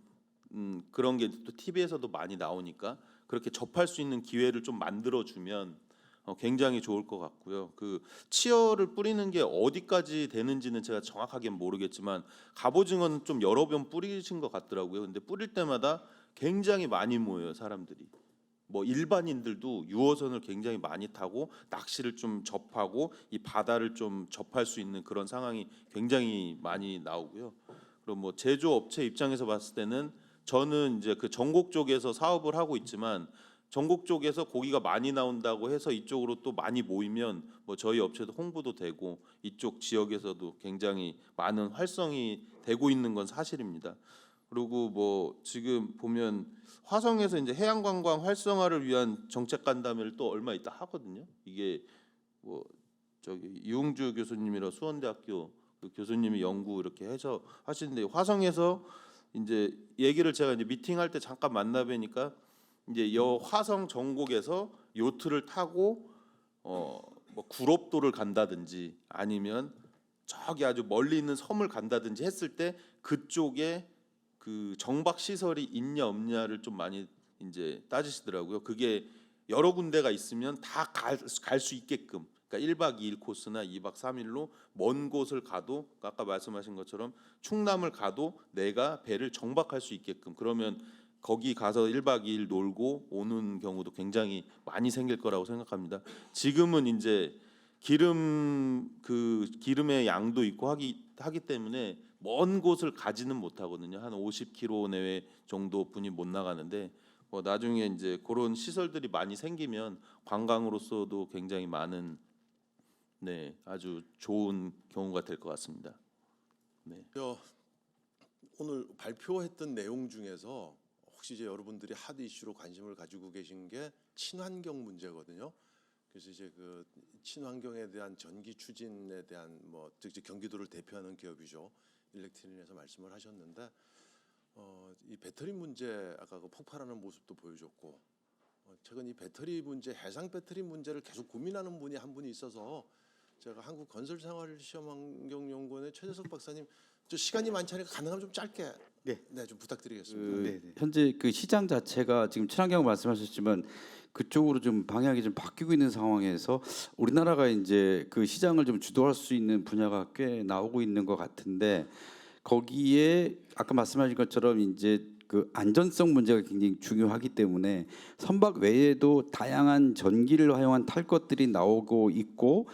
게 또 TV에서도 많이 나오니까 그렇게 접할 수 있는 기회를 좀 만들어주면 굉장히 좋을 것 같고요. 그 치어를 뿌리는 게 어디까지 되는지는 제가 정확하게 모르겠지만 갑오징어는 좀 여러 번 뿌리신 것 같더라고요. 근데 뿌릴 때마다 굉장히 많이 모여요, 사람들이. 뭐 일반인들도 유어선을 굉장히 많이 타고 낚시를 좀 접하고 이 바다를 좀 접할 수 있는 그런 상황이 굉장히 많이 나오고요. 그리고 뭐 제조업체 입장에서 봤을 때는 저는 이제 그 전곡 쪽에서 사업을 하고 있지만, 전곡 쪽에서 고기가 많이 나온다고 해서 이쪽으로 또 많이 모이면 뭐 저희 업체도 홍보도 되고 이쪽 지역에서도 굉장히 많은 활성이 되고 있는 건 사실입니다. 그리고 뭐 지금 보면 화성에서 이제 해양관광 활성화를 위한 정책 간담회를 또 얼마 있다 하거든요. 이게 뭐 저기 이웅주 교수님이라 수원대학교 그 교수님이 연구 이렇게 해서 하시는데, 화성에서 이제 얘기를 제가 이제 미팅할 때 잠깐 만나 뵈니까 이제 화성 전곡에서 요트를 타고 뭐 구롭도를 간다든지 아니면 저기 아주 멀리 있는 섬을 간다든지 했을 때 그쪽에 그 정박 시설이 있냐 없냐를 좀 많이 이제 따지시더라고요. 그게 여러 군데가 있으면 다 갈 수 있게끔, 그러니까 1박 2일 코스나 2박 3일로 먼 곳을 가도 아까 말씀하신 것처럼 충남을 가도 내가 배를 정박할 수 있게끔, 그러면 거기 가서 1박 2일 놀고 오는 경우도 굉장히 많이 생길 거라고 생각합니다. 지금은 이제 기름의 양도 있고 하기 때문에 먼 곳을 가지는 못하거든요. 한 50km 내외 정도 분이 못 나가는데, 뭐 나중에 이제 그런 시설들이 많이 생기면 관광으로서도 굉장히 많은 아주 좋은 경우가 될 것 같습니다. 네. 오늘 발표했던 내용 중에서 혹시 이제 여러분들이 핫 이슈로 관심을 가지고 계신 게 친환경 문제거든요. 그래서 이제 그 친환경에 대한 전기 추진에 대한 뭐 즉 경기도를 대표하는 기업이죠, 일렉트린에서 말씀을 하셨는데, 이 배터리 문제 아까 그 폭발하는 모습도 보여줬고, 최근 이 배터리 문제, 해상 배터리 문제를 계속 고민하는 분이 한 분이 있어서 제가 한국건설생활시험환경연구원의 최재석 박사님, 저 시간이 많지 않으니까 가능하면 좀 짧게 좀 부탁드리겠습니다. 현재 그 시장 자체가 지금 친환경 말씀하셨지만 그쪽으로 좀 방향이 좀 바뀌고 있는 상황에서 우리나라가 이제 그 시장을 좀 주도할 수 있는 분야가 꽤 나오고 있는 것 같은데, 거기에 아까 말씀하신 것처럼 이제 그 안전성 문제가 굉장히 중요하기 때문에 선박 외에도 다양한 전기를 활용한 탈 것들이 나오고 있고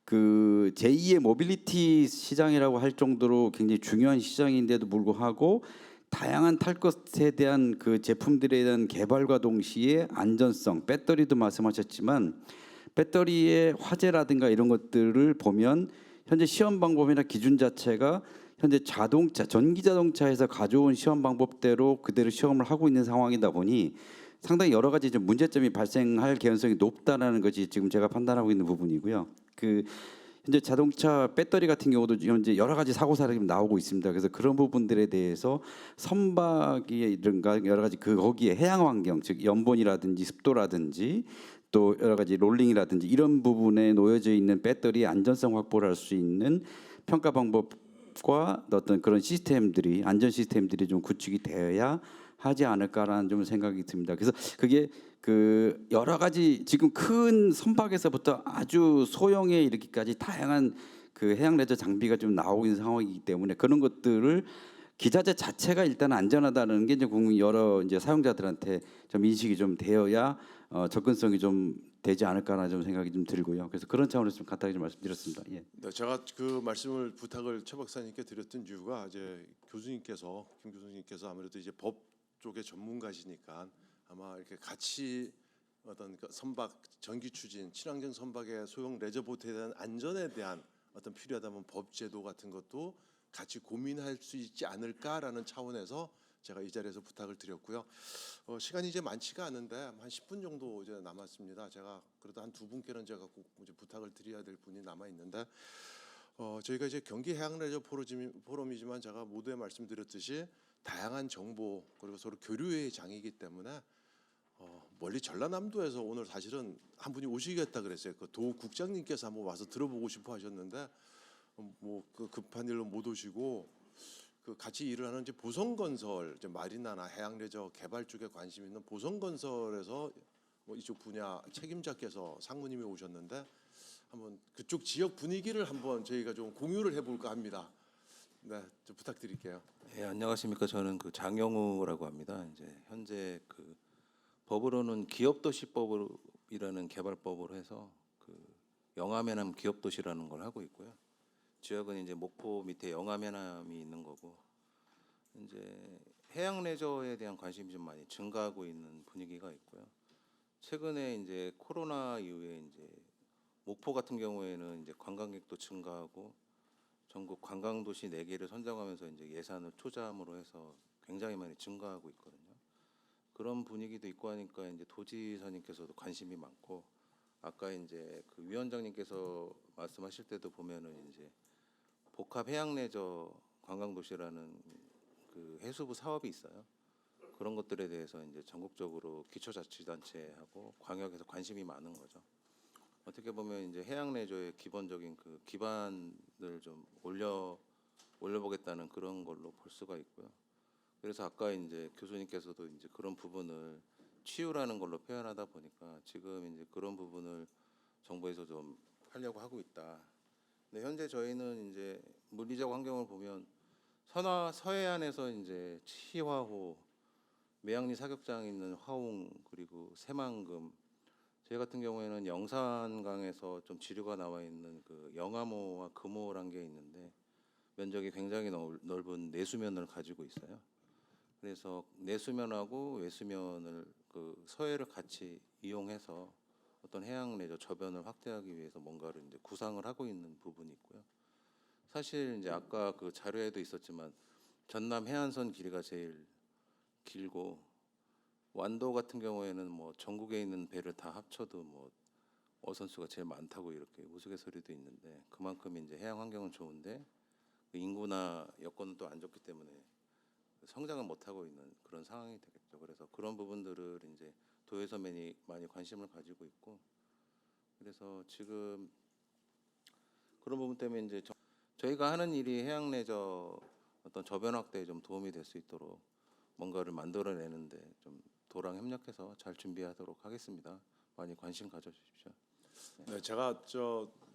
그 제2의 모빌리티 시장이라고 할 정도로 굉장히 중요한 시장인데도 불구하고 다양한 탈 것에 대한 그 제품들에 대한 개발과 동시에 안전성, 배터리도 말씀하셨지만 배터리의 화재라든가 이런 것들을 보면 현재 시험 방법이나 기준 자체가 현재 자동차, 전기 자동차에서 가져온 시험 방법대로 그대로 시험을 하고 있는 상황이다 보니 상당히 여러 가지 좀 문제점이 발생할 개연성이 높다라는 것이 지금 제가 판단하고 있는 부분이고요. 그 현재 자동차 배터리 같은 경우도 현재 여러 가지 사고 사례가 나오고 있습니다. 그래서 그런 부분들에 대해서 선박이든가 여러 가지 그 거기에 해양 환경, 즉 염본이라든지 습도라든지 또 여러 가지 롤링이라든지 이런 부분에 놓여져 있는 배터리의 안전성 확보를 할 수 있는 평가 방법과 어떤 그런 시스템들이 안전 시스템들이 좀 구축이 되어야 하지 않을까라는 좀 생각이 듭니다. 그래서 그게 그 여러 가지 지금 큰 선박에서부터 아주 소형의 이렇게까지 다양한 그 해양 레저 장비가 좀 나오고 있는 상황이기 때문에 그런 것들을 기자재 자체가 일단 안전하다는 게 이제 국민 여러 이제 사용자들한테 좀 인식이 좀 되어야 접근성이 좀 되지 않을까라는 좀 생각이 좀 들고요. 그래서 그런 차원에서 좀 간단히 좀 말씀드렸습니다. 예. 네, 제가 그 말씀을 부탁을 최 박사님께 드렸던 이유가 이제 교수님께서 김 교수님께서 아무래도 이제 법 쪽의 전문가시니까 아마 이렇게 같이 어떤 그 선박 전기 추진 친환경 선박의 소형 레저보트에 대한 안전에 대한 어떤 필요하다면 법 제도 같은 것도 같이 고민할 수 있지 않을까라는 차원에서 제가 이 자리에서 부탁을 드렸고요. 시간이 이제 많지가 않은데 한 10분 정도 이제 남았습니다. 제가 그래도 한 두 분께는 제가 꼭 이제 부탁을 드려야 될 분이 남아 있는데 저희가 이제 경기 해양 레저 포럼이지만 제가 모두에 말씀드렸듯이 다양한 정보 그리고 서로 교류의 장이기 때문에 멀리 전라남도에서 오늘 사실은 한 분이 오시겠다 그랬어요. 그 도 국장님께서 한번 와서 들어보고 싶어 하셨는데 뭐 그 급한 일로 못 오시고 그 같이 일을 하는 이제 보성건설 이제 마리나나 해양레저 개발 쪽에 관심 있는 보성건설에서 뭐 이쪽 분야 책임자께서 상무님이 오셨는데 한번 그쪽 지역 분위기를 한번 저희가 좀 공유를 해볼까 합니다. 네, 좀 부탁드릴게요. 예, 안녕하십니까. 저는 그 장영우라고 합니다. 이제 현재 그 법으로는 기업도시법이라는 개발법으로 해서 그 영암해남 기업도시라는 걸 하고 있고요. 지역은 이제 목포 밑에 영암해남이 있는 거고 이제 해양 레저에 대한 관심이 좀 많이 증가하고 있는 분위기가 있고요. 최근에 이제 코로나 이후에 이제 목포 같은 경우에는 이제 관광객도 증가하고 전국 관광도시 4개를 선정하면서 이제 예산을 투자함으로 해서 굉장히 많이 증가하고 있거든요. 그런 분위기도 있고 하니까 이제 도지사님께서도 관심이 많고 아까 이제 그 위원장님께서 말씀하실 때도 보면은 이제 복합 해양 레저 관광도시라는 그 해수부 사업이 있어요. 그런 것들에 대해서 이제 전국적으로 기초자치단체하고 광역에서 관심이 많은 거죠. 어떻게 보면 이제 해양 레저의 기본적인 그 기반을 좀 올려보겠다는 그런 걸로 볼 수가 있고요. 그래서 아까 이제 교수님께서도 이제 그런 부분을 치유라는 걸로 표현하다 보니까 지금 이제 그런 부분을 정부에서 좀 하려고 하고 있다. 근데 현재 저희는 이제 물리적 환경을 보면 서해안에서 이제 치화호, 매양리 사격장 있는 화웅 그리고 새만금 저희 같은 경우에는 영산강에서 좀 지류가 나와 있는 그 영암호와 금호란 게 있는데 면적이 굉장히 넓은 내수면을 가지고 있어요. 그래서 내수면하고 외수면을 그 서해를 같이 이용해서 어떤 해양 레저 저변을 확대하기 위해서 뭔가를 이제 구상을 하고 있는 부분이 있고요. 사실 이제 아까 그 자료에도 있었지만 전남 해안선 길이가 제일 길고 완도 같은 경우에는 뭐 전국에 있는 배를 다 합쳐도 뭐 어선수가 제일 많다고 이렇게 우스갯소리도 있는데 그만큼 이제 해양 환경은 좋은데 그 인구나 여건은 또 안 좋기 때문에 성장은 못 하고 있는 그런 상황이 되겠죠. 그래서 그런 부분들을 이제 도에서 많이 관심을 가지고 있고 그래서 지금 그런 부분 때문에 이제 저희가 하는 일이 해양 레저 어떤 저변 확대에 좀 도움이 될 수 있도록 뭔가를 만들어내는데 좀 도랑 협력해서 잘 준비하도록 하겠습니다. 많이 관심 가져주십시오. 네, 제가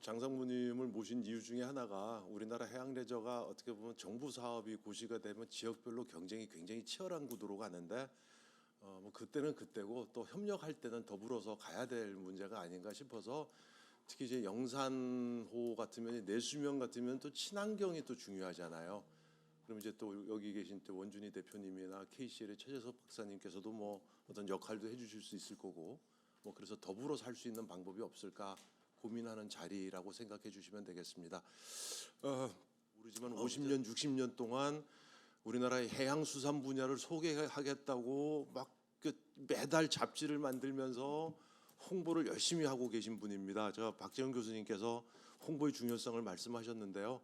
장상무님을 모신 이유 중에 하나가 우리나라 해양 레저가 어떻게 보면 정부 사업이 고시가 되면 지역별로 경쟁이 굉장히 치열한 구도로 가는데 뭐 그때는 그때고 또 협력할 때는 더불어서 가야 될 문제가 아닌가 싶어서 특히 이제 영산호 같으면 내수면 같으면 또 친환경이 또 중요하잖아요. 그럼 이제 또 여기 계신 또 원준희 대표님이나 KCL의 최재석 박사님께서도 뭐 어떤 역할도 해주실 수 있을 거고 뭐 그래서 더불어 살 수 있는 방법이 없을까 고민하는 자리라고 생각해 주시면 되겠습니다. 모르지만 50년, 60년 동안 우리나라의 해양수산 분야를 소개하겠다고 막 매달 잡지를 만들면서 홍보를 열심히 하고 계신 분입니다. 저 박재현 교수님께서 홍보의 중요성을 말씀하셨는데요.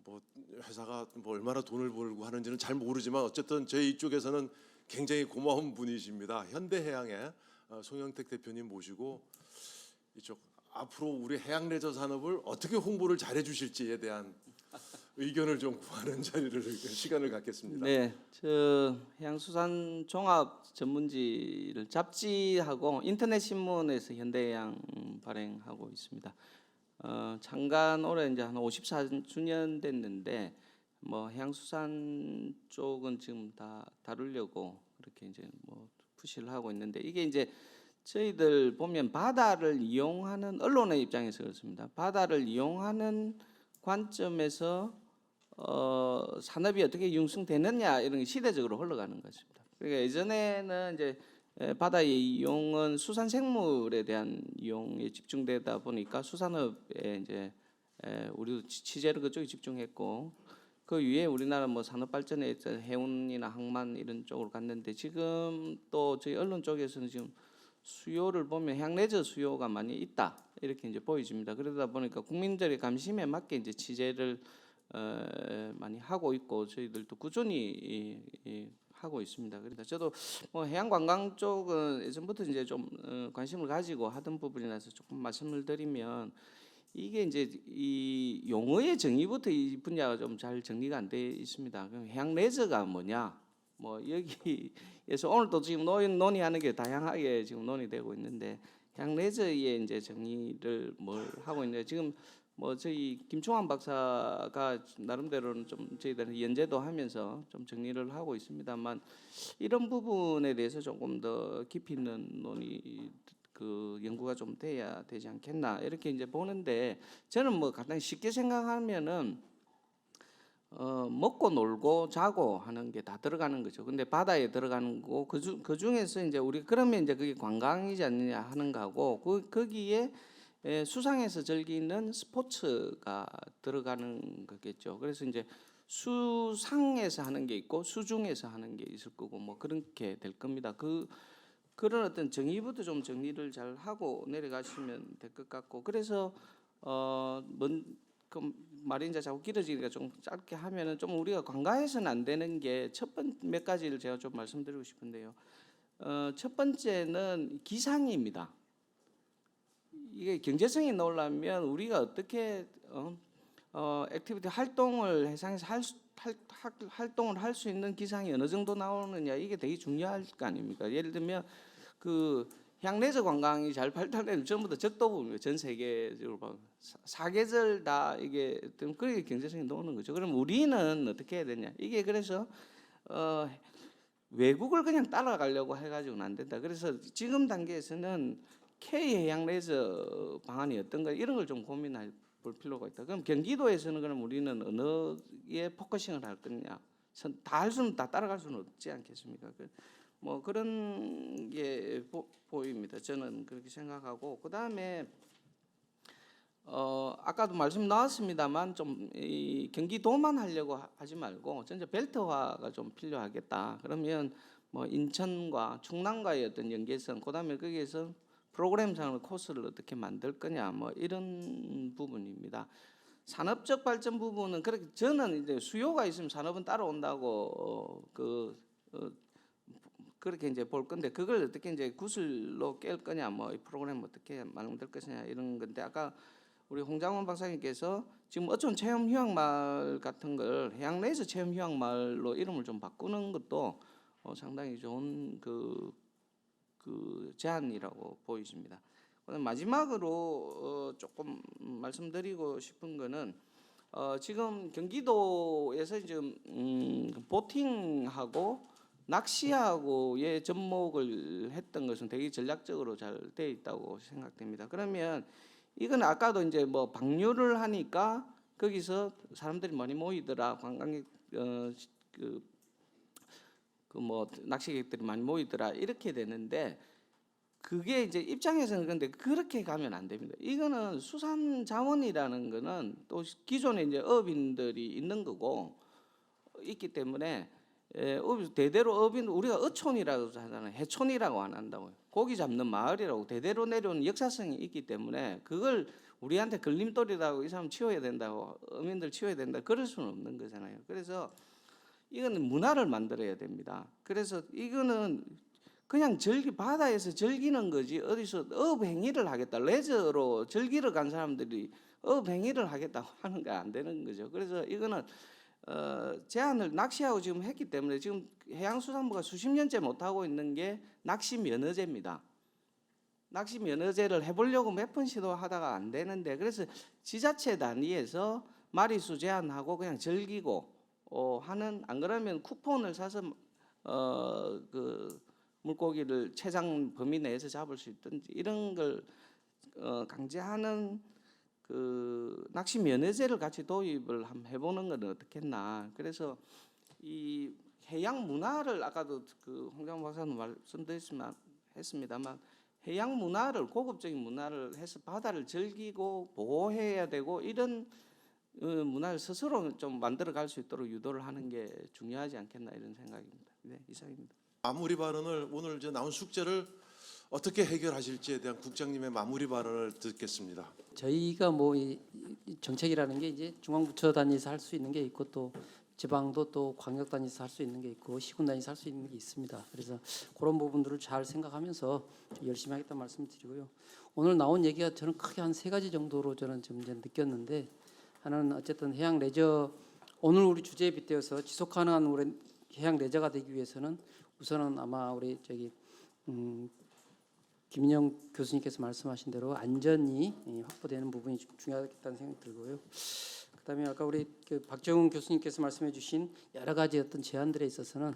뭐 회사가 뭐 얼마나 돈을 벌고 하는지는 잘 모르지만 어쨌든 저희 이쪽에서는 굉장히 고마운 분이십니다. 현대해양의 송영택 대표님 모시고 이쪽 앞으로 우리 해양 레저 산업을 어떻게 홍보를 잘해 주실지에 대한 의견을 좀 구하는 시간을 갖겠습니다. 네, 저 해양수산 종합 전문지를 잡지하고 인터넷 신문에서 현대해양 발행하고 있습니다. 잠깐 올해 이제 한 54주년 됐는데 뭐 해양수산 쪽은 지금 다 다루려고 그렇게 이제 뭐 푸시를 하고 있는데 이게 이제 저희들 보면 바다를 이용하는 언론의 입장에서 그렇습니다. 바다를 이용하는 관점에서 산업이 어떻게 융성되느냐 이런 게 시대적으로 흘러가는 것입니다. 그러니까 예전에는 이제 바다의 이용은 수산 생물에 대한 이용에 집중되다 보니까 수산업에 이제 우리도 취재를 그쪽에 집중했고 그 위에 우리나라 뭐 산업 발전에 있어 해운이나 항만 이런 쪽으로 갔는데 지금 또 저희 언론 쪽에서는 지금 수요를 보면 해양 레저 수요가 많이 있다 이렇게 이제 보여집니다. 그러다 보니까 국민들의 관심에 맞게 이제 취재를 많이 하고 있고 저희들도 꾸준히 하고 있습니다. 그래서 저도 뭐 해양 관광 쪽은 예전부터 이제 좀 관심을 가지고 하던 부분이라서 조금 말씀을 드리면 이게 이제 이 용어의 정의부터 이 분야가 좀 잘 정리가 안 돼 있습니다. 그럼 해양 레저가 뭐냐? 뭐 여기에서 오늘도 지금 논의하는 게 다양하게 지금 논의되고 있는데 해양 레저의 이제 정의를 뭘 하고 있는데 지금 뭐 저희 김충환 박사가 나름대로는 좀 저희들 연재도 하면서 좀 정리를 하고 있습니다만 이런 부분에 대해서 조금 더 깊이 있는 논의 그 연구가 좀 돼야 되지 않겠나 이렇게 이제 보는데 저는 뭐 간단히 쉽게 생각하면은 먹고 놀고 자고 하는 게 다 들어가는 거죠. 근데 바다에 들어가는 거 그 중에서 이제 우리 그러면 이제 그게 관광이지 않느냐 하는 거고 거기에 수상에서 즐기는 스포츠가 들어가는 거겠죠. 그래서 이제 수상에서 하는 게 있고 수중에서 하는 게 있을 거고 뭐 그렇게 될 겁니다. 그런 어떤 정의부터 좀 정리를 잘 하고 내려가시면 될 것 같고 그래서 그 말이 이제 자꾸 길어지니까 좀 짧게 하면은 좀 우리가 관가해서는 안 되는 게 몇 가지를 제가 좀 말씀드리고 싶은데요. 첫 번째는 기상입니다. 이게 경제성이 나오려면 우리가 어떻게 액티비티 활동을 해상에서 활동을 할 수 있는 기상이 어느 정도 나오느냐 이게 되게 중요할 거 아닙니까? 예를 들면 그 해양 레저 관광이 잘 발달되는 전부터 적도부입니다. 전 세계적으로 보면 사계절 다 이게 그렇게 경제성이 나오는 거죠. 그럼 우리는 어떻게 해야 되냐? 이게 그래서 외국을 그냥 따라가려고 해가지고는 안 된다. 그래서 지금 단계에서는 K 해양 레저 방안이 어떤가 이런 걸 좀 고민할 볼 필요가 있다. 그럼 경기도에서는 그럼 우리는 어느에 포커싱을 할 거냐? 다 할 수는 다 따라갈 수는 없지 않겠습니까? 뭐 그런 게 보입니다. 저는 그렇게 생각하고 그 다음에 아까도 말씀 나왔습니다만 좀 이 경기도만 하려고 하지 말고 전체 벨트화가 좀 필요하겠다. 그러면 뭐 인천과 충남과의 어떤 연계성, 그다음에 거기에서 프로그램상의 코스를 어떻게 만들 거냐, 뭐 이런 부분입니다. 산업적 발전 부분은 그렇게 저는 이제 수요가 있으면 산업은 따라온다고 그렇게 이제 볼 건데 그걸 어떻게 이제 구슬로 깰 거냐, 뭐 이 프로그램 어떻게 만들 것이냐 이런 건데 아까 우리 홍장원 박사님께서 지금 어촌 체험 휴양마을 같은 걸 해양 레저 체험 휴양마을로 이름을 좀 바꾸는 것도 상당히 좋은 그 제안이라고 보이십니다. 마지막으로 조금 말씀드리고 싶은 거는 지금 경기도에서 지금 보팅하고 낚시하고의 접목을 했던 것은 되게 전략적으로 잘 돼 있다고 생각됩니다. 그러면 이건 아까도 이제 뭐 방류를 하니까 거기서 사람들이 많이 모이더라, 관광객 뭐 낚시객들이 많이 모이더라 이렇게 되는데, 그게 이제 입장에서는 그런데 그렇게 가면 안 됩니다. 이거는 수산 자원이라는 거는 또 기존에 이제 어민들이 있는 거고 있기 때문에 대대로 어민, 우리가 어촌이라고 하잖아요. 해촌이라고 안 한다고요. 고기 잡는 마을이라고 대대로 내려오는 역사성이 있기 때문에 그걸 우리한테 걸림돌이라고 이 사람 치워야 된다고, 어민들 치워야 된다, 그럴 수는 없는 거잖아요. 그래서 이거는 문화를 만들어야 됩니다. 그래서 이거는 그냥 바다에서 즐기는 거지, 어디서 어업행위를 하겠다, 레저로 즐기러 간 사람들이 어업행위를 하겠다고 하는 게 안 되는 거죠. 그래서 이거는 제한을 낚시하고 지금 했기 때문에 지금 해양수산부가 수십 년째 못 하고 있는 게 낚시 면허제입니다. 낚시 면허제를 해보려고 몇 번 시도하다가 안 되는데, 그래서 지자체 단위에서 마리수 제한하고 그냥 즐기고 하는, 안 그러면 쿠폰을 사서 그 물고기를 최장 범위 내에서 잡을 수 있든지 이런 걸 강제하는 그 낚시 면허제를 같이 도입을 한번 해보는 건 어떻겠나. 그래서 이 해양 문화를, 아까도 그 홍장 박사님 말씀드렸습니다만 해양 문화를, 고급적인 문화를 해서 바다를 즐기고 보호해야 되고, 이런 문화를 스스로 좀 만들어갈 수 있도록 유도를 하는 게 중요하지 않겠나, 이런 생각입니다. 네, 이상입니다. 마무리 발언을, 오늘 이제 나온 숙제를 어떻게 해결하실지에 대한 국장님의 마무리 발언을 듣겠습니다. 저희가 뭐 이 정책이라는 게 이제 중앙부처 단위에서 할 수 있는 게 있고, 또 지방도 또 광역 단위에서 할 수 있는 게 있고, 시군 단위에서 할 수 있는 게 있습니다. 그래서 그런 부분들을 잘 생각하면서 열심히 하겠다는 말씀드리고요. 오늘 나온 얘기가 저는 크게 한 3가지 정도로 저는 좀 이제 느꼈는데, 하나는 어쨌든 해양 레저, 오늘 우리 주제에 빗대어서 지속 가능한 우리 해양 레저가 되기 위해서는 우선은 아마 우리 김인영 교수님께서 말씀하신 대로 안전이 확보되는 부분이 중요하겠다는 생각이 들고요. 그다음에 아까 우리 박정훈 교수님께서 말씀해주신 여러 가지 어떤 제안들에 있어서는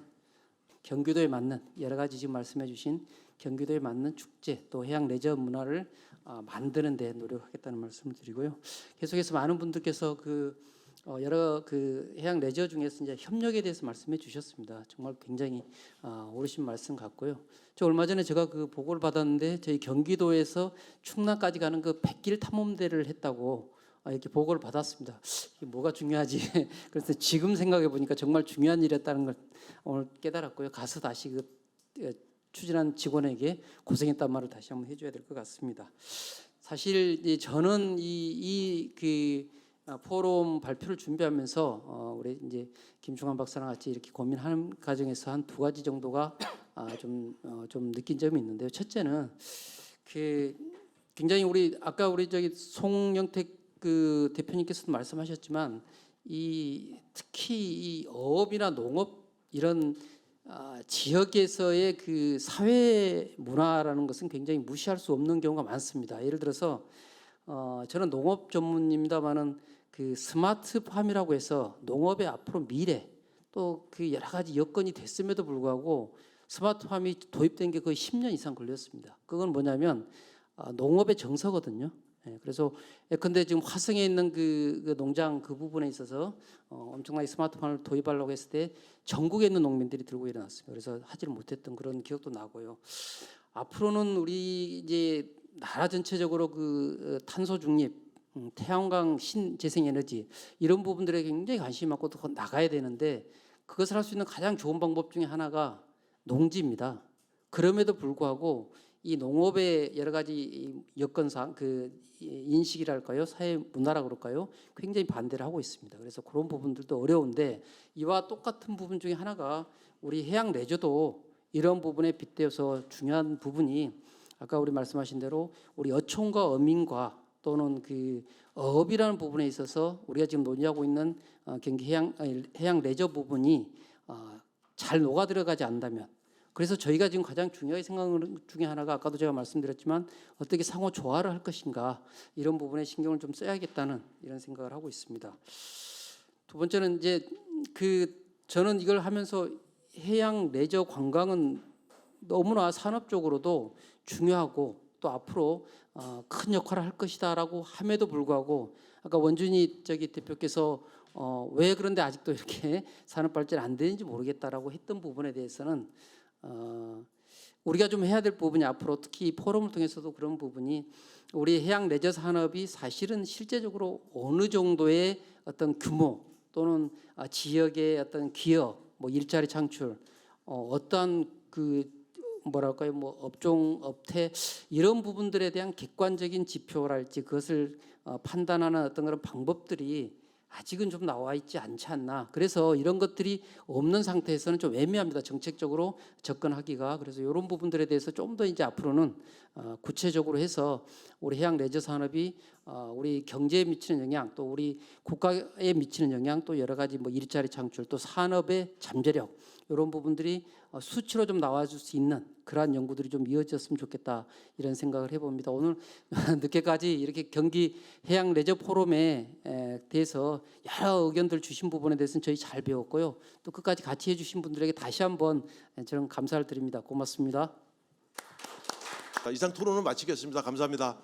경기도에 맞는, 여러 가지 지금 말씀해주신 경기도에 맞는 축제, 또 해양 레저 문화를 만드는 데 노력하겠다는 말씀을 드리고요. 계속해서 많은 분들께서 여러 해양 레저 중에서 이제 협력에 대해서 말씀해 주셨습니다. 정말 굉장히 옳으신 말씀 같고요. 저 얼마 전에 제가 그 보고를 받았는데, 저희 경기도에서 충남까지 가는 그 백길 탐험대를 했다고 이렇게 보고를 받았습니다. 이게 뭐가 중요하지? 그래서 지금 생각해 보니까 정말 중요한 일이었다는 걸 오늘 깨달았고요. 가서 다시 추진한 직원에게 고생했단 말을 다시 한번 해줘야 될 것 같습니다. 사실 저는 포럼 발표를 준비하면서 우리 이제 김충환 박사랑 같이 이렇게 고민하는 과정에서 한 2가지 정도가 좀 느낀 점이 있는데요. 첫째는 굉장히 아까 우리 송영택 그 대표님께서도 말씀하셨지만, 특히 이 어업이나 농업 이런 지역에서의 그 사회 문화라는 것은 굉장히 무시할 수 없는 경우가 많습니다. 예를 들어서 저는 농업 전문입니다만은 그 스마트팜이라고 해서 농업의 앞으로 미래, 또 그 여러 가지 여건이 됐음에도 불구하고 스마트팜이 도입된 게 거의 10년 이상 걸렸습니다. 그건 뭐냐면 농업의 정서거든요. 그래서 예컨대 지금 화성에 있는 그 농장 그 부분에 있어서 엄청나게 스마트팜을 도입하려고 했을 때 전국에 있는 농민들이 들고 일어났습니다. 그래서 하지를 못했던 그런 기억도 나고요. 앞으로는 우리 이제 나라 전체적으로 그 탄소 중립, 태양광, 신재생에너지 이런 부분들에 굉장히 관심이 많고 더 나가야 되는데, 그것을 할 수 있는 가장 좋은 방법 중에 하나가 농지입니다. 그럼에도 불구하고 이 농업의 여러 가지 여건상 인식이랄까요, 사회 문화라 그럴까요, 굉장히 반대를 하고 있습니다. 그래서 그런 부분들도 어려운데, 이와 똑같은 부분 중에 하나가 우리 해양 레저도 이런 부분에 빗대어서 중요한 부분이, 아까 우리 말씀하신 대로 우리 어촌과 어민과 또는 그 어업이라는 부분에 있어서 우리가 지금 논의하고 있는 경기 해양 레저 부분이 잘 녹아 들어가지 않는다면, 그래서 저희가 지금 가장 중요하게 생각하는 중에 하나가 아까도 제가 말씀드렸지만 어떻게 상호 조화를 할 것인가 이런 부분에 신경을 좀 써야겠다는 이런 생각을 하고 있습니다. 두 번째는 이제 저는 이걸 하면서 해양 레저 관광은 너무나 산업적으로도 중요하고 또 앞으로 큰 역할을 할 것이다라고 함에도 불구하고 아까 원준이 대표께서 왜 그런데 아직도 이렇게 산업 발전이 안 되는지 모르겠다라고 했던 부분에 대해서는 우리가 좀 해야 될 부분이 앞으로 특히 이 포럼을 통해서도 그런 부분이 우리 해양 레저 산업이 사실은 실제적으로 어느 정도의 어떤 규모 또는 지역의 어떤 기업, 뭐 일자리 창출, 어떠한 뭐랄까요, 뭐 업종, 업태 이런 부분들에 대한 객관적인 지표랄지 그것을 판단하는 어떤 그런 방법들이 아직은 좀 나와 있지 않지 않나. 그래서 이런 것들이 없는 상태에서는 좀 애매합니다. 정책적으로 접근하기가. 그래서 이런 부분들에 대해서 좀 더 이제 앞으로는 구체적으로 해서 우리 해양 레저 산업이 우리 경제에 미치는 영향, 또 우리 국가에 미치는 영향, 또 여러 가지 뭐 일자리 창출, 또 산업의 잠재력 이런 부분들이 수치로 좀 나와줄 수 있는 그러한 연구들이 좀 이어졌으면 좋겠다 이런 생각을 해봅니다. 오늘 늦게까지 이렇게 경기 해양 레저 포럼에 대해서 여러 의견들 주신 부분에 대해서는 저희 잘 배웠고요. 또 끝까지 같이 해주신 분들에게 다시 한번 저는 감사를 드립니다. 고맙습니다. 이상 토론을 마치겠습니다. 감사합니다.